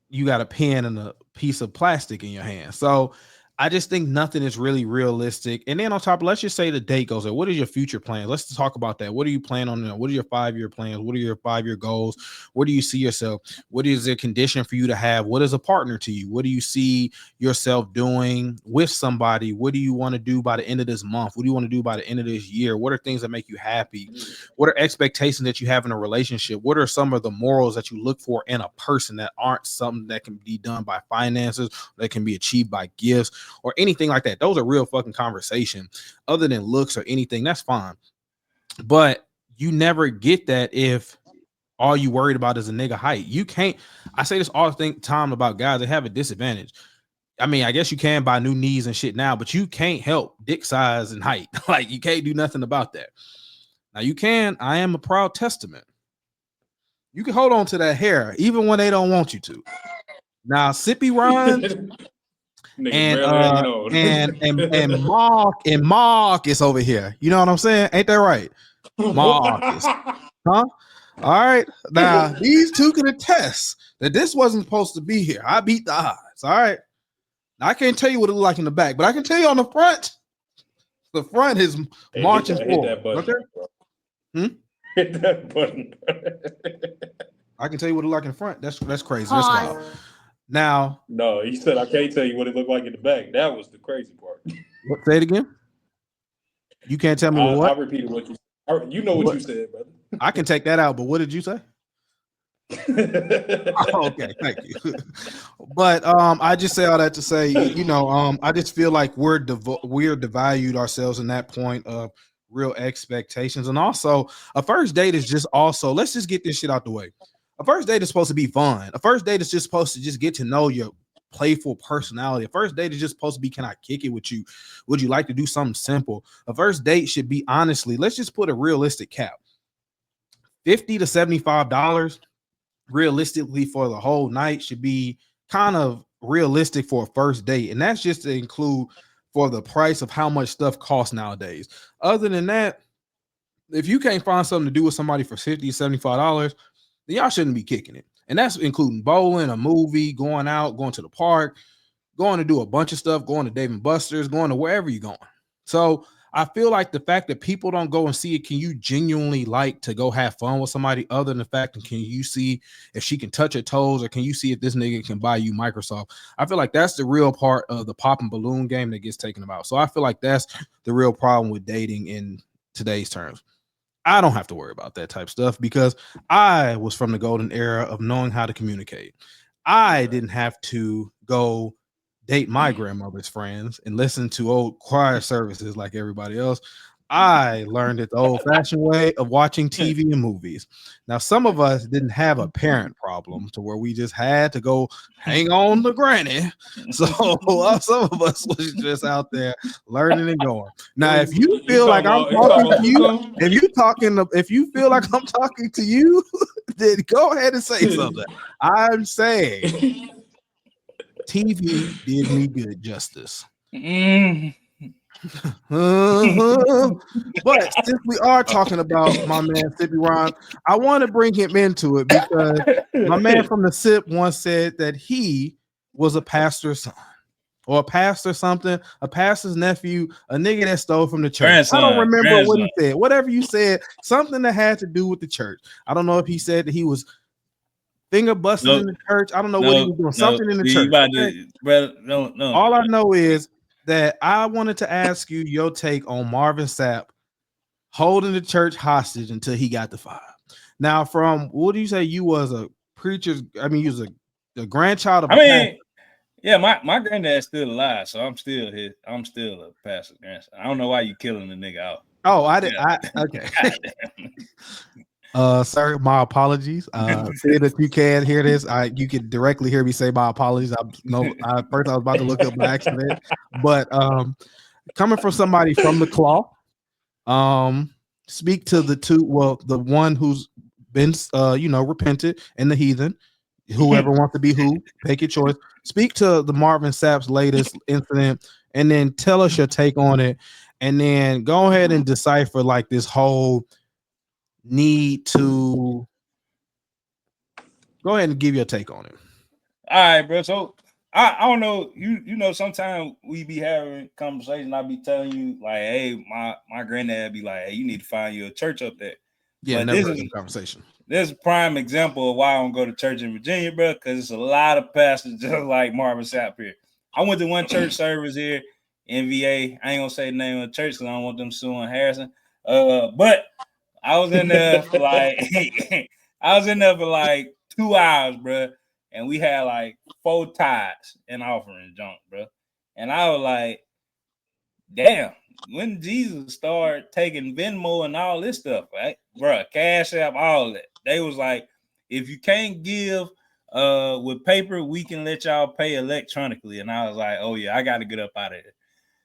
you got a pen and a piece of plastic in your hand. So I just think nothing is really realistic. And then on top, let's just say the date goes there. What is your future plan? Let's talk about that. What are you planning on? What are your 5-year plans? What are your 5-year goals? Where do you see yourself? What is the condition for you to have? What is a partner to you? What do you see yourself doing with somebody? What do you want to do by the end of this month? What do you want to do by the end of this year? What are things that make you happy? What are expectations that you have in a relationship? What are some of the morals that you look for in a person that aren't something that can be done by finances, that can be achieved by gifts, or anything like that? Those are real fucking conversation. Other than looks or anything, that's fine. But you never get that if all you worried about is a nigga height. You can't. I say this all the time about guys that have a disadvantage. I mean, I guess you can buy new knees and shit now, but you can't help dick size and height. Like, you can't do nothing about that. Now you can. I am a proud testament. You can hold on to that hair even when they don't want you to. Now, Sippy Ron and Mark is over here. You know what I'm saying? Ain't that right? Marcus. Huh? All right. Now, these two can attest that this wasn't supposed to be here. I beat the odds. All right. Now, I can't tell you what it looked like in the back, but I can tell you on the front. The front is marching forward. Hit that button. I can tell you what it looked like in front. That's crazy. That's wild. Now, no, he said I can't tell you what it looked like in the back. That was the crazy part. What? Say it again. You can't tell me what? I repeated what you said. You know what you said, brother. I can take that out, but what did you say? Okay, thank you. But I just say all that to say, I just feel like we're devalued ourselves in that point of real expectations. And also a first date is just also, let's just get this shit out the way. A first date is supposed to be fun. A first date is just supposed to just get to know your playful personality. A first date is just supposed to be, can I kick it with you? Would you like to do something simple? A first date should be, honestly, let's just put a realistic cap. $50 to $75 realistically for the whole night should be kind of realistic for a first date. And that's just to include for the price of how much stuff costs nowadays. Other than that, if you can't find something to do with somebody for $50 to $75, then y'all shouldn't be kicking it. And that's including bowling, a movie, going out, going to the park, going to do a bunch of stuff, going to Dave & Buster's, going to wherever you're going. So I feel like the fact that people don't go and see it, can you genuinely like to go have fun with somebody other than the fact that can you see if she can touch her toes, or can you see if this nigga can buy you Microsoft? I feel like that's the real part of the pop and balloon game that gets taken about. So I feel like that's the real problem with dating in today's terms. I don't have to worry about that type of stuff because I was from the golden era of knowing how to communicate. I didn't have to go date my grandmother's friends and listen to old choir services like everybody else. I learned it the old-fashioned way of watching TV and movies. Now, some of us didn't have a parent problem to where we just had to go hang on to granny. So some of us was just out there learning and going. Now, if you feel like I'm talking to you, if you feel like I'm talking to you, then go ahead and say something. I'm saying TV did me good justice. But since we are talking about my man Sippy Ron, I want to bring him into it because my man from the SIP once said that he was a pastor's son or a pastor something, a pastor's nephew, a nigga that stole from the church. Grandson, I don't remember what he said. Whatever you said, something that had to do with the church. I don't know if he said that he was finger busting in the church. I don't know what he was doing. Something in the church. No. All I know is that I wanted to ask you your take on Marvin Sapp holding the church hostage until he got the fire. Now, from what do you say? You was a preacher's. I mean, you was the grandchild of. Yeah, my granddad's still alive, so I'm still a pastor's grandson. I don't know why you killing the nigga out. Oh, I did. Okay. Sir, my apologies. See that you can hear this. You can directly hear me say my apologies. First I was about to look up by accident, but coming from somebody from the cloth, speak to the one who's been repented and the heathen, whoever wants to be who, take your choice. Speak to the Marvin Sapp's latest incident, and then tell us your take on it, and then go ahead and decipher like this whole need to go ahead and give your take on it. All right, bro. So I don't know. You know, sometimes we be having conversation. I be telling you like, hey, my granddad be like, hey, you need to find you a church up there. Yeah, but never heard of conversation. This is a prime example of why I don't go to church in Virginia, bro, because it's a lot of pastors just like Marvin Sapp here. I went to one church service here in VA. I ain't gonna say the name of the church because I don't want them suing Harrison. But I was in there for like 2 hours, bro, and we had like 4 tithes and offering junk, bro. And I was like, damn, when Jesus started taking Venmo and all this stuff, right, bro, Cash App, all that, they was like, if you can't give with paper, we can let y'all pay electronically. And I was like, oh yeah, I got to get up out of here.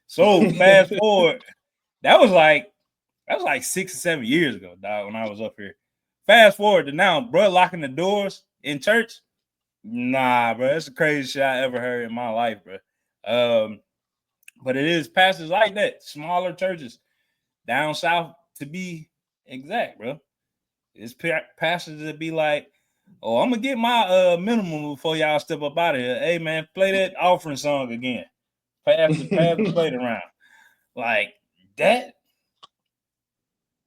So fast forward, that was like 6 or 7 years ago, dog, when I was up here. Fast forward to now, bro, locking the doors in church. Nah, bro, that's the craziest shit I ever heard in my life, bro. But it is pastors like that, smaller churches down south to be exact, bro. It's pastors that be like, oh, I'm gonna get my minimum before y'all step up out of here. Hey man, play that offering song again. Pass the plate around. Like that.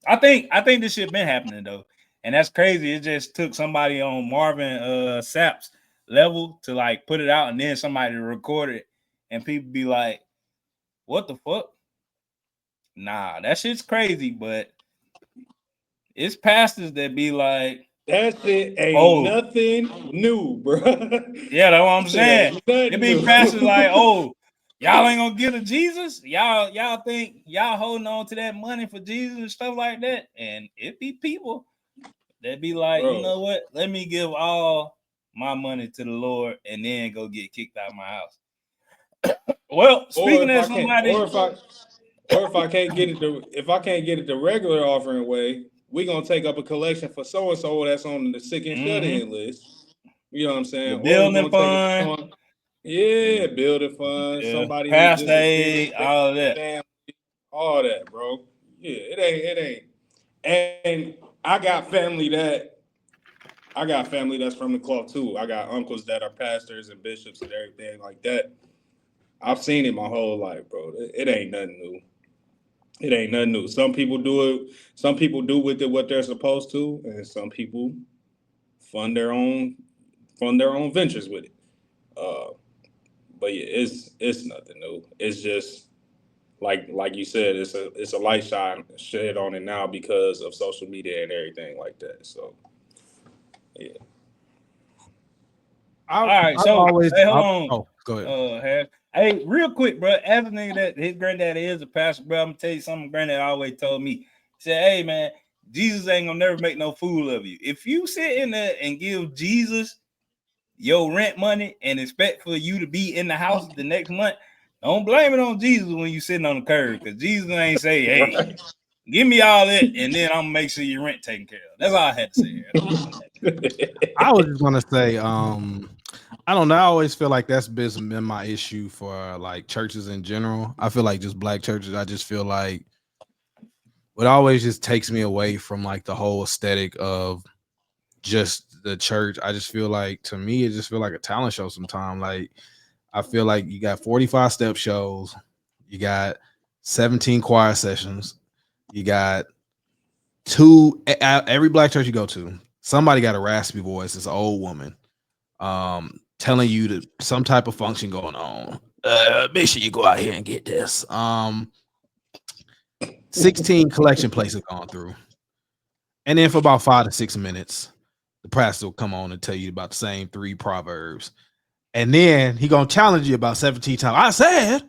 I think this shit been happening though. And that's crazy. It just took somebody on Marvin Sapp's level to like put it out, and then somebody record it, and people be like, what the fuck? Nah, that shit's crazy, but it's pastors that be like, That shit ain't nothing new, bro. Yeah, that's what I'm saying. It be pastors like, oh, y'all ain't gonna give to Jesus. Y'all think y'all holding on to that money for Jesus and stuff like that. And it be people that be like, you know what? Let me give all my money to the Lord and then go get kicked out of my house. Well, speaking of somebody, if I can't get it the regular offering way, we gonna take up a collection for so and so that's on the sick and shut in list. You know what I'm saying? The building fund, building fund. Somebody pastor aid, all of that, family, all that, bro. Yeah, it ain't. And I got family that's from the cloth too. I got uncles that are pastors and bishops and everything like that. I've seen it my whole life, bro. It ain't nothing new. It ain't nothing new. Some people do it. Some people do with it what they're supposed to, and some people fund their own ventures with it. But yeah, it's nothing new. It's just like you said, it's a light shed on it now because of social media and everything like that. So yeah. All right, so hold on. Oh, go ahead. Hey, real quick, bro. As a nigga that his granddad is a pastor, bro, I'm gonna tell you something. Granddad always told me. He said, "Hey, man, Jesus ain't gonna never make no fool of you. If you sit in there and give Jesus your rent money and expect for you to be in the house the next month, don't blame it on Jesus when you sitting on the curb, because Jesus ain't say, hey, give me all that, and then I'm gonna make sure your rent taken care of." That's all I had to say. I was just gonna say, I don't know. I always feel like that's been my issue for like churches in general. I feel like just black churches. I just feel like it always just takes me away from like the whole aesthetic of just the church. I just feel like, to me, it just feel like a talent show sometimes. Like, I feel like you got 45 step shows, you got 17 choir sessions, you got every black church you go to, somebody got a raspy voice. It's an old woman telling you that some type of function going on. Make sure you go out here and get this. 16 collection plates have gone through. And then for about 5 to 6 minutes, the pastor will come on and tell you about the same 3 proverbs. And then he gonna challenge you about 17 times. I said,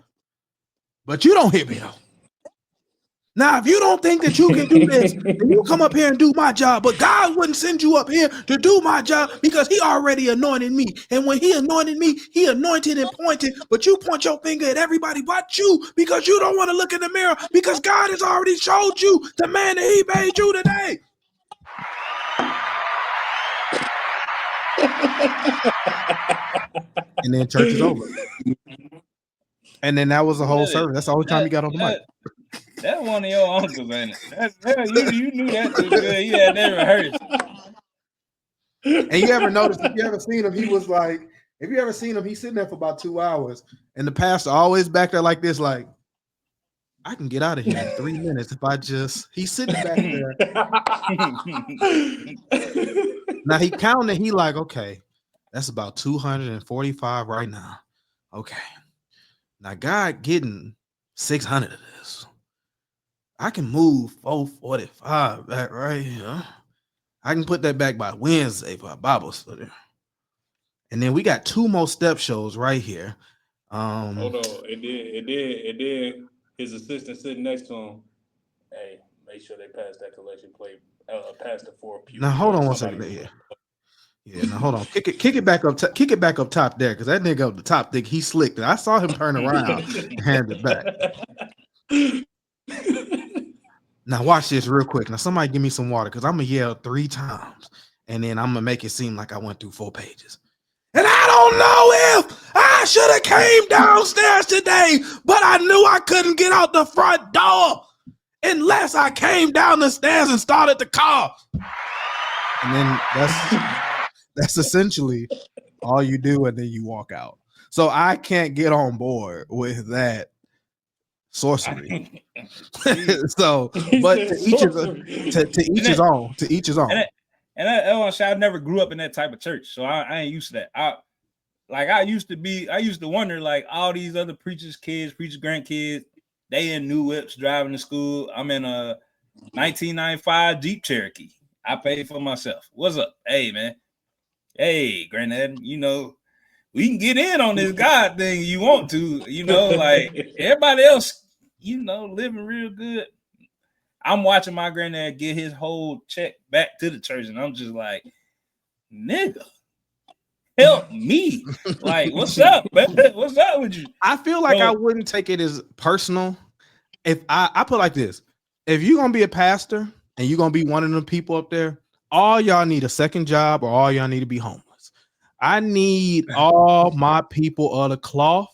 but you don't hear me though. Now, if you don't think that you can do this, then you come up here and do my job. But God wouldn't send you up here to do my job because he already anointed me. And when he anointed me, he anointed and pointed. But you point your finger at everybody but you because you don't want to look in the mirror because God has already showed you the man that he made you today. And then church is over. And then that was the whole service. That's the only time he got on the mic. That's one of your uncles, ain't it? You knew that too good. You had never heard it. And you ever noticed, if you ever seen him, he was like, if you ever seen him, he's sitting there for about 2 hours, and the pastor always back there like this, like, I can get out of here in 3 minutes if I just, he's sitting back there. Now he counted, he like, okay, that's about 245 right now. Okay. Now God getting 600 of this. I can move 445 back right here. I can put that back by Wednesday for a Bible study. And then we got 2 more step shows right here. Hold on. It did. His assistant sitting next to him. Hey, make sure they pass that collection plate. Pass the 4 pew. Now hold on 1 second. Yeah. Now hold on. Kick it back up. Kick it back up top there, because that nigga up the top think he slick. I saw him turn around and hand it back. Now watch this real quick. Now somebody give me some water, because I'm gonna yell 3 times, and then I'm gonna make it seem like I went through 4 pages. And I don't know if I should have came downstairs today, but I knew I couldn't get out the front door unless I came down the stairs and started the car. And then that's essentially all you do, and then you walk out. So I can't get on board with that sorcery. So, but to each his own. To each his own. And I never grew up in that type of church, so I ain't used to that. I used to wonder, like, all these other preachers' grandkids, they in new whips driving to school. I'm in a 1995 Jeep Cherokee. I paid for myself. What's up? Hey, man. Hey, granddad, you know, we can get in on this God thing you want to, you know, like everybody else, you know, living real good. I'm watching my granddad get his whole check back to the church, and I'm just like, nigga, help me. Like, what's up, man? What's up with you? I feel like I wouldn't take it as personal. If I put it like this, if you're gonna be a pastor and you're gonna be one of them people up there, all y'all need a second job or all y'all need to be homeless. I need all my people of the cloth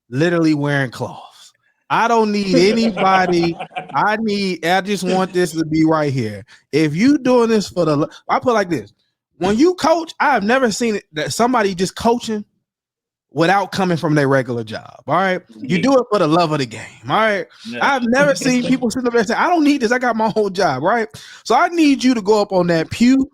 literally wearing cloths. I don't need anybody. I just want this to be right here. If you doing this for I put it like this. When you coach, I have never seen it that somebody just coaching without coming from their regular job. All right. You do it for the love of the game. All right. Yeah. I've never seen people sitting up there saying, I don't need this. I got my whole job. Right. So I need you to go up on that pew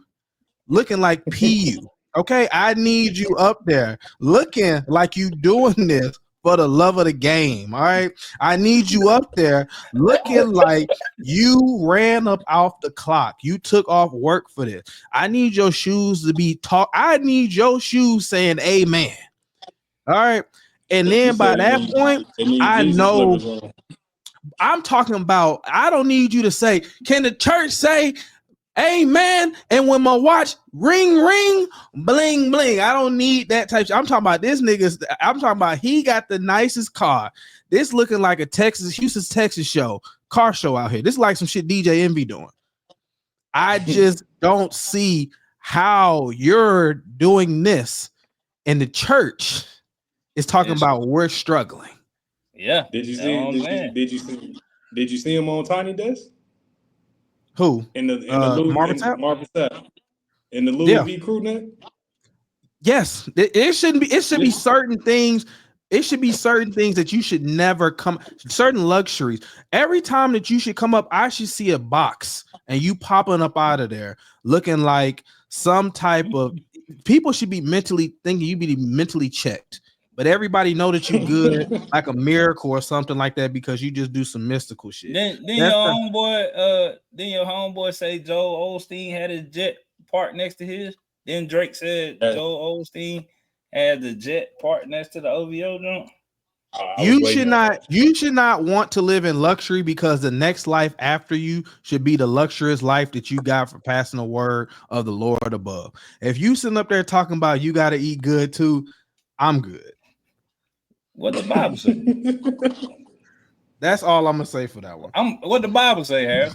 looking like PU. Okay. I need you up there looking like you doing this for the love of the game. All right. I need you up there looking like you ran up off the clock. You took off work for this. I need your shoes to be taught. I need your shoes saying amen. All right. And then by that point, I know I'm talking about, I don't need you to say, can the church say amen? And when my watch ring, ring, bling, bling, I don't need that type. I'm talking about this niggas. I'm talking about he got the nicest car. This looking like a Houston, Texas car show out here. This is like some shit DJ Envy doing. I just don't see how you're doing this in the church. Is talking about we're struggling. Yeah. Did you see him on Tiny Desk? Who? In the Marvin Sapp. In the Louis V crew net? Yes. It should be certain things. It should be certain things that you should never certain luxuries. Every time that you should come up, I should see a box and you popping up out of there looking like some type of people should be mentally thinking you be mentally checked. But everybody know that you good, like a miracle or something like that, because you just do some mystical shit. Then your homeboy say Joel Osteen had his jet parked next to his. Then Drake said Joel Osteen had the jet parked next to the OVO joint. You should not want to live in luxury because the next life after you should be the luxurious life that you got for passing the word of the Lord above. If you sitting up there talking about you got to eat good too, I'm good. What the Bible say? That's all I'm gonna say for that one. What the Bible say, Harry?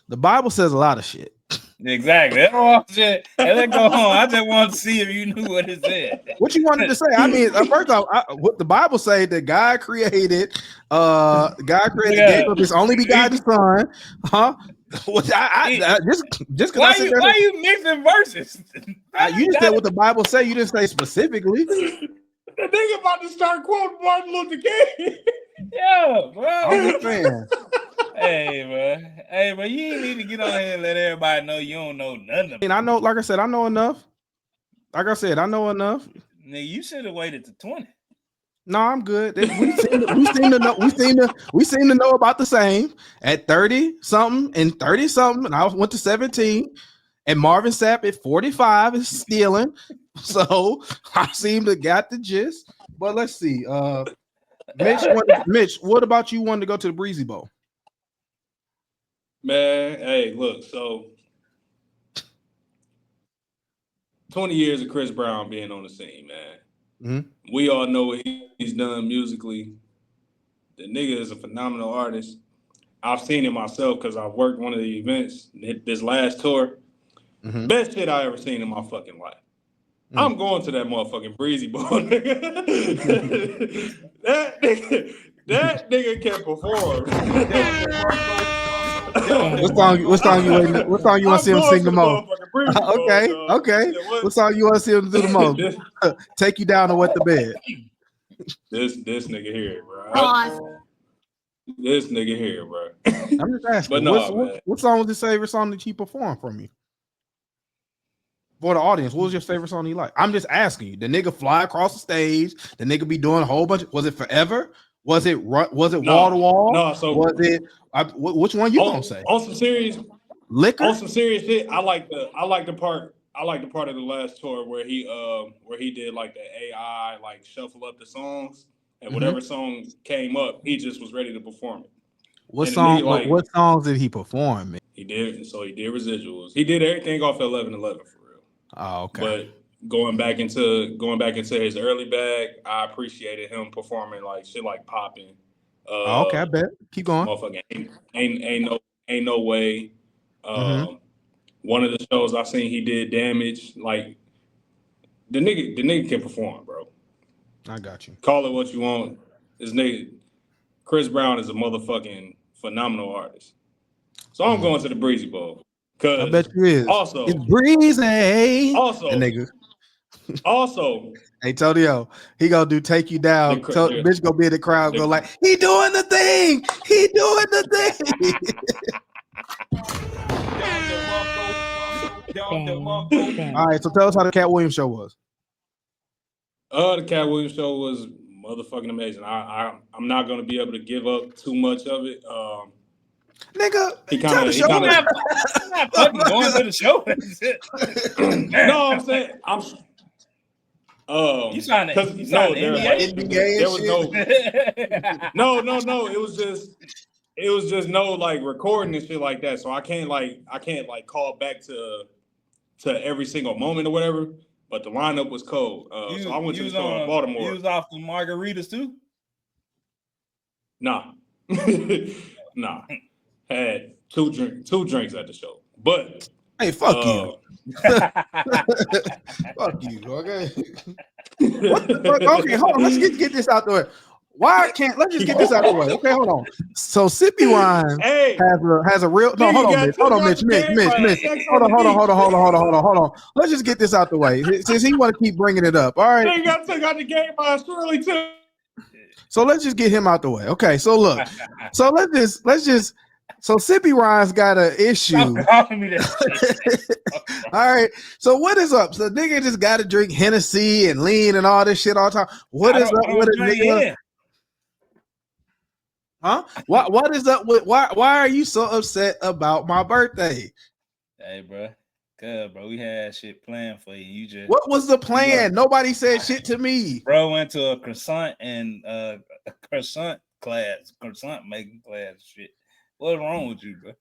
The Bible says a lot of shit. Exactly. That's all shit. And let's go home. I just wanted to see if you knew what it said. What you wanted to say? I mean, first off, what the Bible say that God created gave up his only begotten son, huh? Just why you mixing verses? You just said what the Bible say. You didn't say specifically. The nigga about to start quoting Martin Luther King. Yeah, bro. I'm just saying. Hey, bro, you need to get on here and let everybody know you don't know nothing. I mean, I know, like I said, I know enough. Like I said, I know enough. Nigga, you should have waited to 20. No, I'm good. We seem to know about the same at 30 something and 30 something, and I went to 17. And Marvin Sapp at 45 is stealing. So I seem to got the gist. But let's see. Mitch, what about you wanting to go to the Breezy Bowl? Man, hey, look, so 20 years of Chris Brown being on the scene, man. Mm-hmm. We all know what he's done musically. The nigga is a phenomenal artist. I've seen it myself because I've worked one of the events, this last tour. Mm-hmm. Best shit I ever seen in my fucking life. Mm-hmm. I'm going to that motherfucking Breezy Bowl, nigga. that nigga can perform. What song you want to see him sing the most? Okay. What song you want to see him do the most? Take you down to wet the bed. This nigga here, bro. This nigga here, bro. I'm just asking. But what song was his favorite song that he performed from you? For the audience, what was your favorite song you like? I'm just asking you. The nigga fly across the stage. The nigga be doing a whole bunch. Was it Forever? Was it wall to wall? No. So was it? Which one you gonna say? On some serious Liquor? On some serious shit, I like the part of the last tour where he did like the AI like shuffle up the songs, and whatever song came up, he just was ready to perform it. What And song? nigga, like, what songs did he perform? Man? He did residuals. He did everything off 1111 for real. Oh, okay. But going back into his early bag, I appreciated him performing like shit like Poppin'. Okay, I bet. Keep going. Motherfucking ain't no way. One of the shows I seen he did Damage. Like the nigga can perform, bro. I got you. Call it what you want. This nigga Chris Brown is a motherfucking phenomenal artist. So I'm going to the Breezy Bowl. I bet you is. Also, it's breezy. Also, that nigga. Also, hey Tonio, he gonna do take you down. Bitch gonna be in the crowd, go like, he doing the thing. He doing the thing. All right, so tell us how the Katt Williams show was. The Katt Williams show was motherfucking amazing. I'm not gonna be able to give up too much of it. Nigga, he kind of not fucking going to the show. No, I'm saying you signed it. There was no. It was just no like recording and shit like that. So I can't call back to every single moment or whatever. But the lineup was cold. So I went to the store in Baltimore. You was off the margaritas too? Nah. Had two drinks at the show. But hey, fuck you. Fuck you, okay? What the fuck? Okay, hold on. Let's get this out the way. Let's just get this out the way. Okay, hold on. So Sippy Wine has a real hold on, Mitch. Hold on. Let's just get this out the way. Since he want to keep bringing it up. All right. He got took out the game by Shirley too. So let's just get him out the way. Okay, so look. So let's just so Sippy Ryan's got an issue. All right. So what is up? So nigga just got to drink Hennessy and lean and all this shit all the time. What is up with it, nigga? Huh? What is up with why are you so upset about my birthday? Hey, bro. Good, bro. We had shit planned for you. You just what was the plan? Nobody said shit to me. Bro went to a croissant making class shit. What's wrong with you, bro?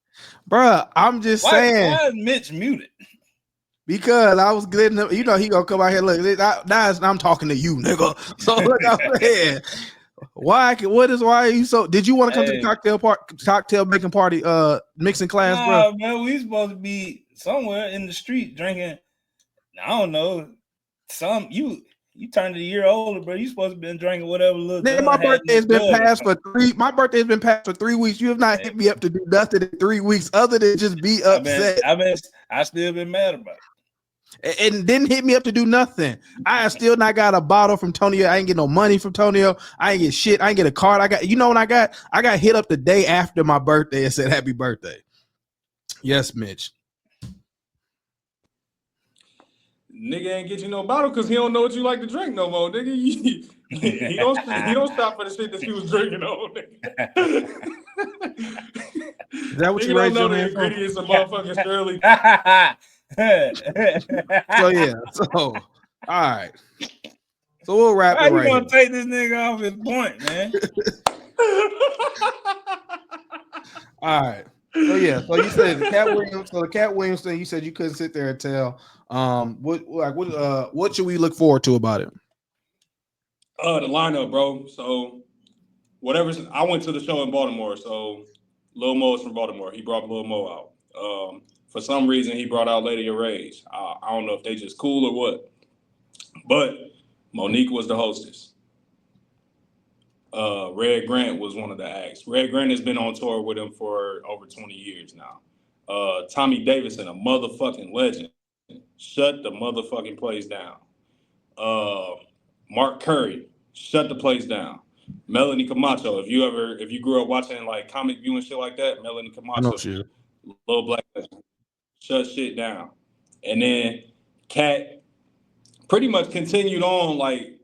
Bro, I'm just saying. Why is Mitch muted? Because I was getting him, he gonna come out here. Look, now I'm talking to you, nigga. So look, I'm saying. Why are you so? Did you want to come to the cocktail making party, mixing class, bro? Man, we supposed to be somewhere in the street drinking. I don't know. You turned a year older, bro. You supposed to be drinking whatever little. Nigga, my birthday has been passed for 3 weeks. You have not hit me up to do nothing in 3 weeks other than just be upset. I still been mad about it. And didn't hit me up to do nothing. I still not got a bottle from Tonio. I ain't get no money from Tonio. I ain't get shit. I ain't get a card. I got what I got? I got hit up the day after my birthday and said happy birthday. Yes, Mitch. Nigga ain't get you no bottle because he don't know what you like to drink no more, nigga. He don't stop for the shit that he was drinking on, nigga. Is that what you don't know the ingredients of motherfucking Shirley? So yeah, all right. So we'll wrap it right. How you gonna take this nigga off his point, man? All right. So yeah, so you said the Katt Williams thing. You said you couldn't sit there and tell. What should we look forward to about it? The lineup, bro. So I went to the show in Baltimore. So Lil Mo is from Baltimore. He brought Lil Mo out. For some reason, he brought out Lady of Rage. I don't know if they just cool or what. But Monique was the hostess. Red Grant was one of the acts. Red Grant has been on tour with him for over 20 years now. Tommy Davidson, a motherfucking legend. Shut the motherfucking place down. Mark Curry, shut the place down. Melanie Camacho, if you grew up watching like comic view and shit like that, Melanie Camacho, little black legend. Shut shit down. And then Katt pretty much continued on like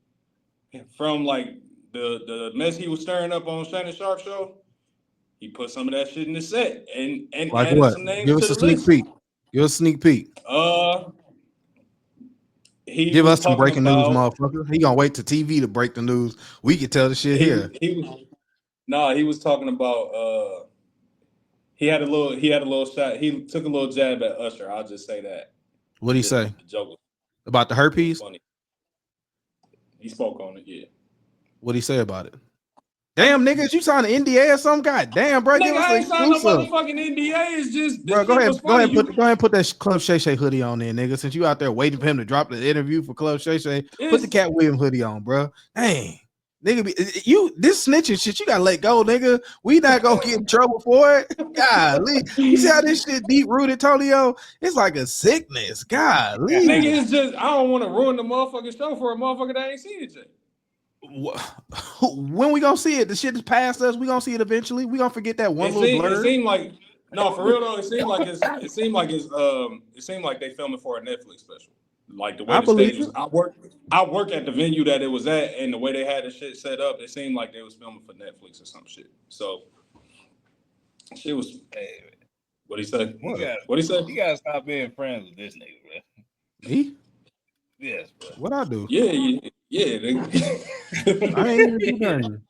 from like the mess he was stirring up on Shannon Sharp show. He put some of that shit in the set and Like added what? some names Give to us the a sneak list. peek. Give us a sneak peek. He Give was us some talking breaking news, about motherfucker. He gonna wait to TV to break the news. We can tell the shit here. he was talking about he had a little shot. He took a little jab at Usher. I'll just say that. What'd he say? The joke About the herpes? funny. He spoke on it, yeah. What'd he say about it? Damn, niggas, you signed an NDA or something? God damn, bro, give Nigga, us I the ain't signed no exclusive. motherfucking NDA. It's just Bro, go ahead and put that Club Shay Shay hoodie on there, nigga. Since you out there waiting for him to drop the interview for Club Shay Shay, put the Katt Williams hoodie on, bro. Dang, nigga, you this snitching shit, you gotta let go, nigga. We not gonna get in trouble for it. Golly, you see how this shit deep rooted, Tonio? It's like a sickness. Golly, nigga, it's just I don't want to ruin the motherfucking show for a motherfucker that ain't seen it yet. When we gonna see it? The shit is past us. We gonna see it eventually. We gonna forget that one little blur. It seemed like no, for real though. It seemed like they filming for a Netflix special. Like the way the stage was. I work at the venue that it was at, and the way they had the shit set up, it seemed like they was filming for Netflix or some shit. So shit was. Hey, what he say? What he say? You gotta stop being friends with this nigga, bro. Me? Yes, bro. What I do? Yeah. I ain't even do nothing.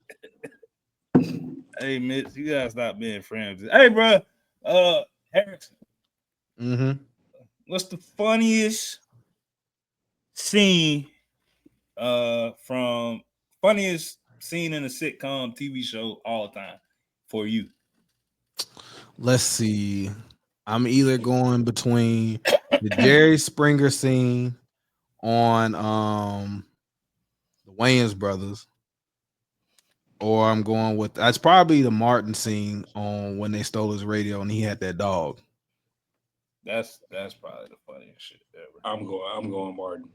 Hey, Mitch, you gotta stop being friends. Hey, bro, Harrison. Mm-hmm. What's the funniest scene in a sitcom TV show all time for you? Let's see. I'm either going between the Jerry Springer scene on the Wayans brothers, or I'm going with that's probably the Martin scene on When They Stole His Radio and he had that dog. That's probably the funniest shit ever. I'm going Martin.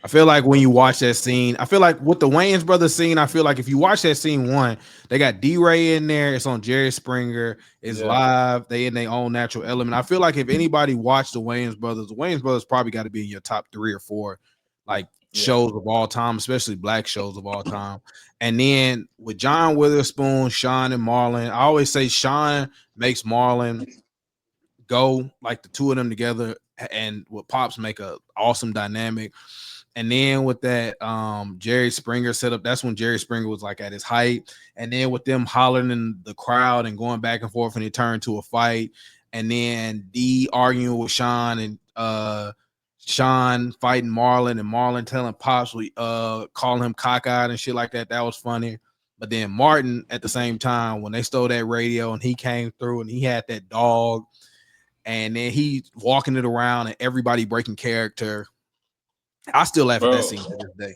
I feel like when you watch that scene, I feel like with the Wayans brothers scene, I feel like if you watch that scene one, they got D-Ray in there, it's on Jerry Springer, it's live, they in their own natural element. I feel like if anybody watched the Wayans brothers probably got to be in your top 3 or 4 like shows of all time, especially black shows of all time. And then with John Witherspoon, Sean, and Marlon, I always say Sean makes Marlon go, like the two of them together, and with Pops make a awesome dynamic. And then with that Jerry Springer setup, that's when Jerry Springer was like at his height. And then with them hollering in the crowd and going back and forth, and it turned to a fight. And then D arguing with Sean, and Sean fighting Marlon, and Marlon telling Pops calling him cockeyed and shit like that. That was funny. But then Martin at the same time, when they stole that radio and he came through and he had that dog, and then he walking it around and everybody breaking character. I still laugh at that scene to this day.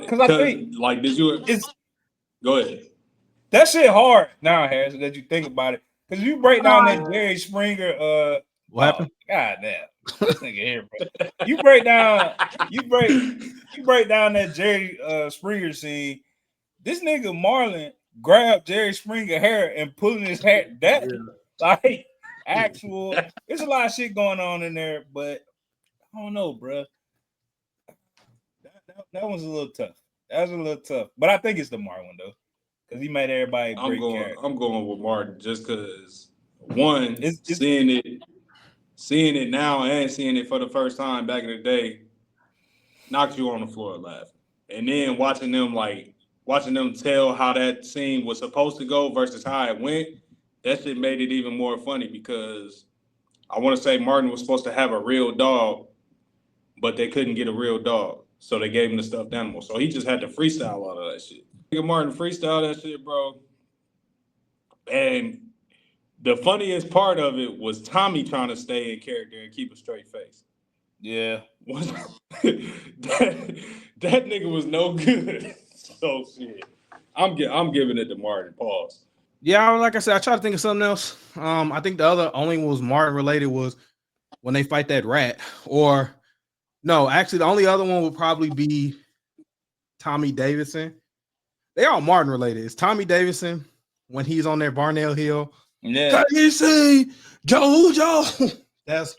Because I think, like, go ahead. That shit hard now, Harrison, that you think about it. Because you break down that Jerry Springer, what happened? God damn. This nigga here, bro. You break down that Jerry Springer scene. This nigga Marlon grabbed Jerry Springer hair and pulling his hair. That like actual. There's a lot of shit going on in there, but I don't know, bro. That one's a little tough. That was a little tough, but I think it's the Martin one though, because he made everybody. I'm going with Martin just because one, seeing it now and seeing it for the first time back in the day knocked you on the floor laughing, and then watching them tell how that scene was supposed to go versus how it went. That shit made it even more funny because I want to say Martin was supposed to have a real dog, but they couldn't get a real dog. So they gave him the stuffed animal. So he just had to freestyle all of that shit. Martin freestyle that shit, bro. And the funniest part of it was Tommy trying to stay in character and keep a straight face. Yeah. that nigga was no good. So shit. I'm giving it to Martin. Pause. Yeah, like I said, I tried to think of something else. I think the only one was Martin related was when they fight that rat. Or no, actually, the only other one would probably be Tommy Davidson. They all Martin related. It's Tommy Davidson when he's on there Barnell Hill. Yeah. Can you see Joe? That's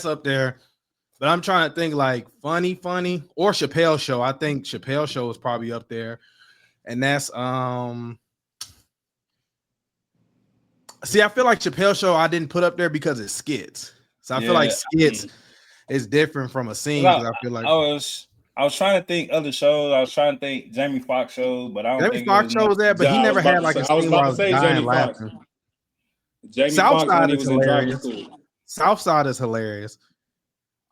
up there. But I'm trying to think like funny, or Chappelle Show. I think Chappelle Show is probably up there. and that's See, I feel like Chappelle Show I didn't put up there because it's skits. So I feel like skits is different from a scene. I feel like I was trying to think other shows. I was trying to think Jamie Foxx show, but I don't think Jamie Foxx show was there, but he never had like a scene where I was dying laughing. Southside is hilarious. Southside is hilarious.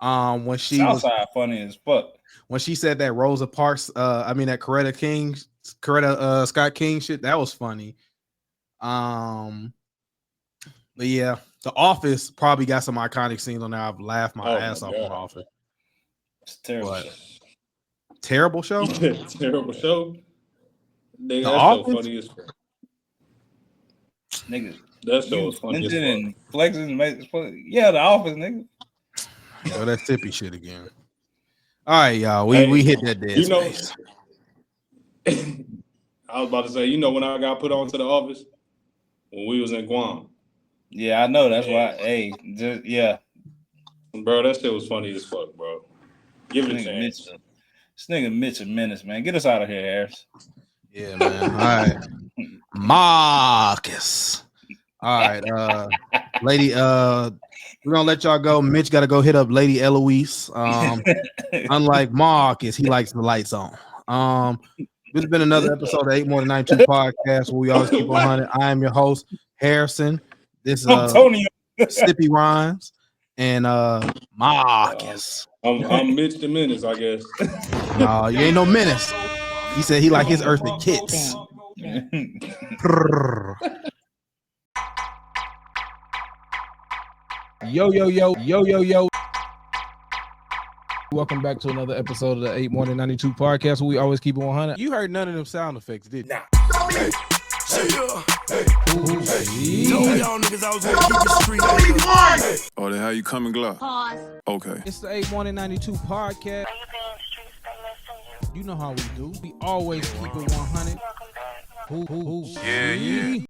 When she Southside funny as fuck. When she said that Rosa Parks, that Coretta Scott King shit, that was funny. But yeah, The Office probably got some iconic scenes on there. I've laughed my ass off on The Office. It's terrible. Terrible show? Terrible show. Nigga, The that Office? show funny as fuck. Nigga, that show was funny as fuck. And flexing, yeah, The Office, nigga. Oh, that tippy shit again. All right, y'all. We hit that dead space. I was about to say, when I got put onto The Office when we was in Guam. Yeah, I know. That's why. Hey, bro, that shit was funny as fuck, bro. Give it a chance. This nigga Mitch a menace, man. Get us out of here, Harris. Yeah, man. All right, Marcus. All right, lady. We're gonna let y'all go. Mitch got to go hit up Lady Eloise. Unlike Marcus, he likes the lights on. This has been another episode of 8 More Than 92 podcast, where we always keep 100. I am your host, Harrison. This is Tonio. Sippy Rhymes and Marcus. I'm Mitch the Menace, I guess. No, you ain't no menace. He said he like his earthly kits. Yo. Welcome back to another episode of the 8 More Than 92 podcast, where we always keep it 100. You heard none of them sound effects, did you? Nah. Hey. Told y'all niggas I was gonna keep it street. Oh, then how you coming, Glock? Pause. Okay. It's the 8 More Than 92 podcast. You know how we do. We always keep it 100. Yeah.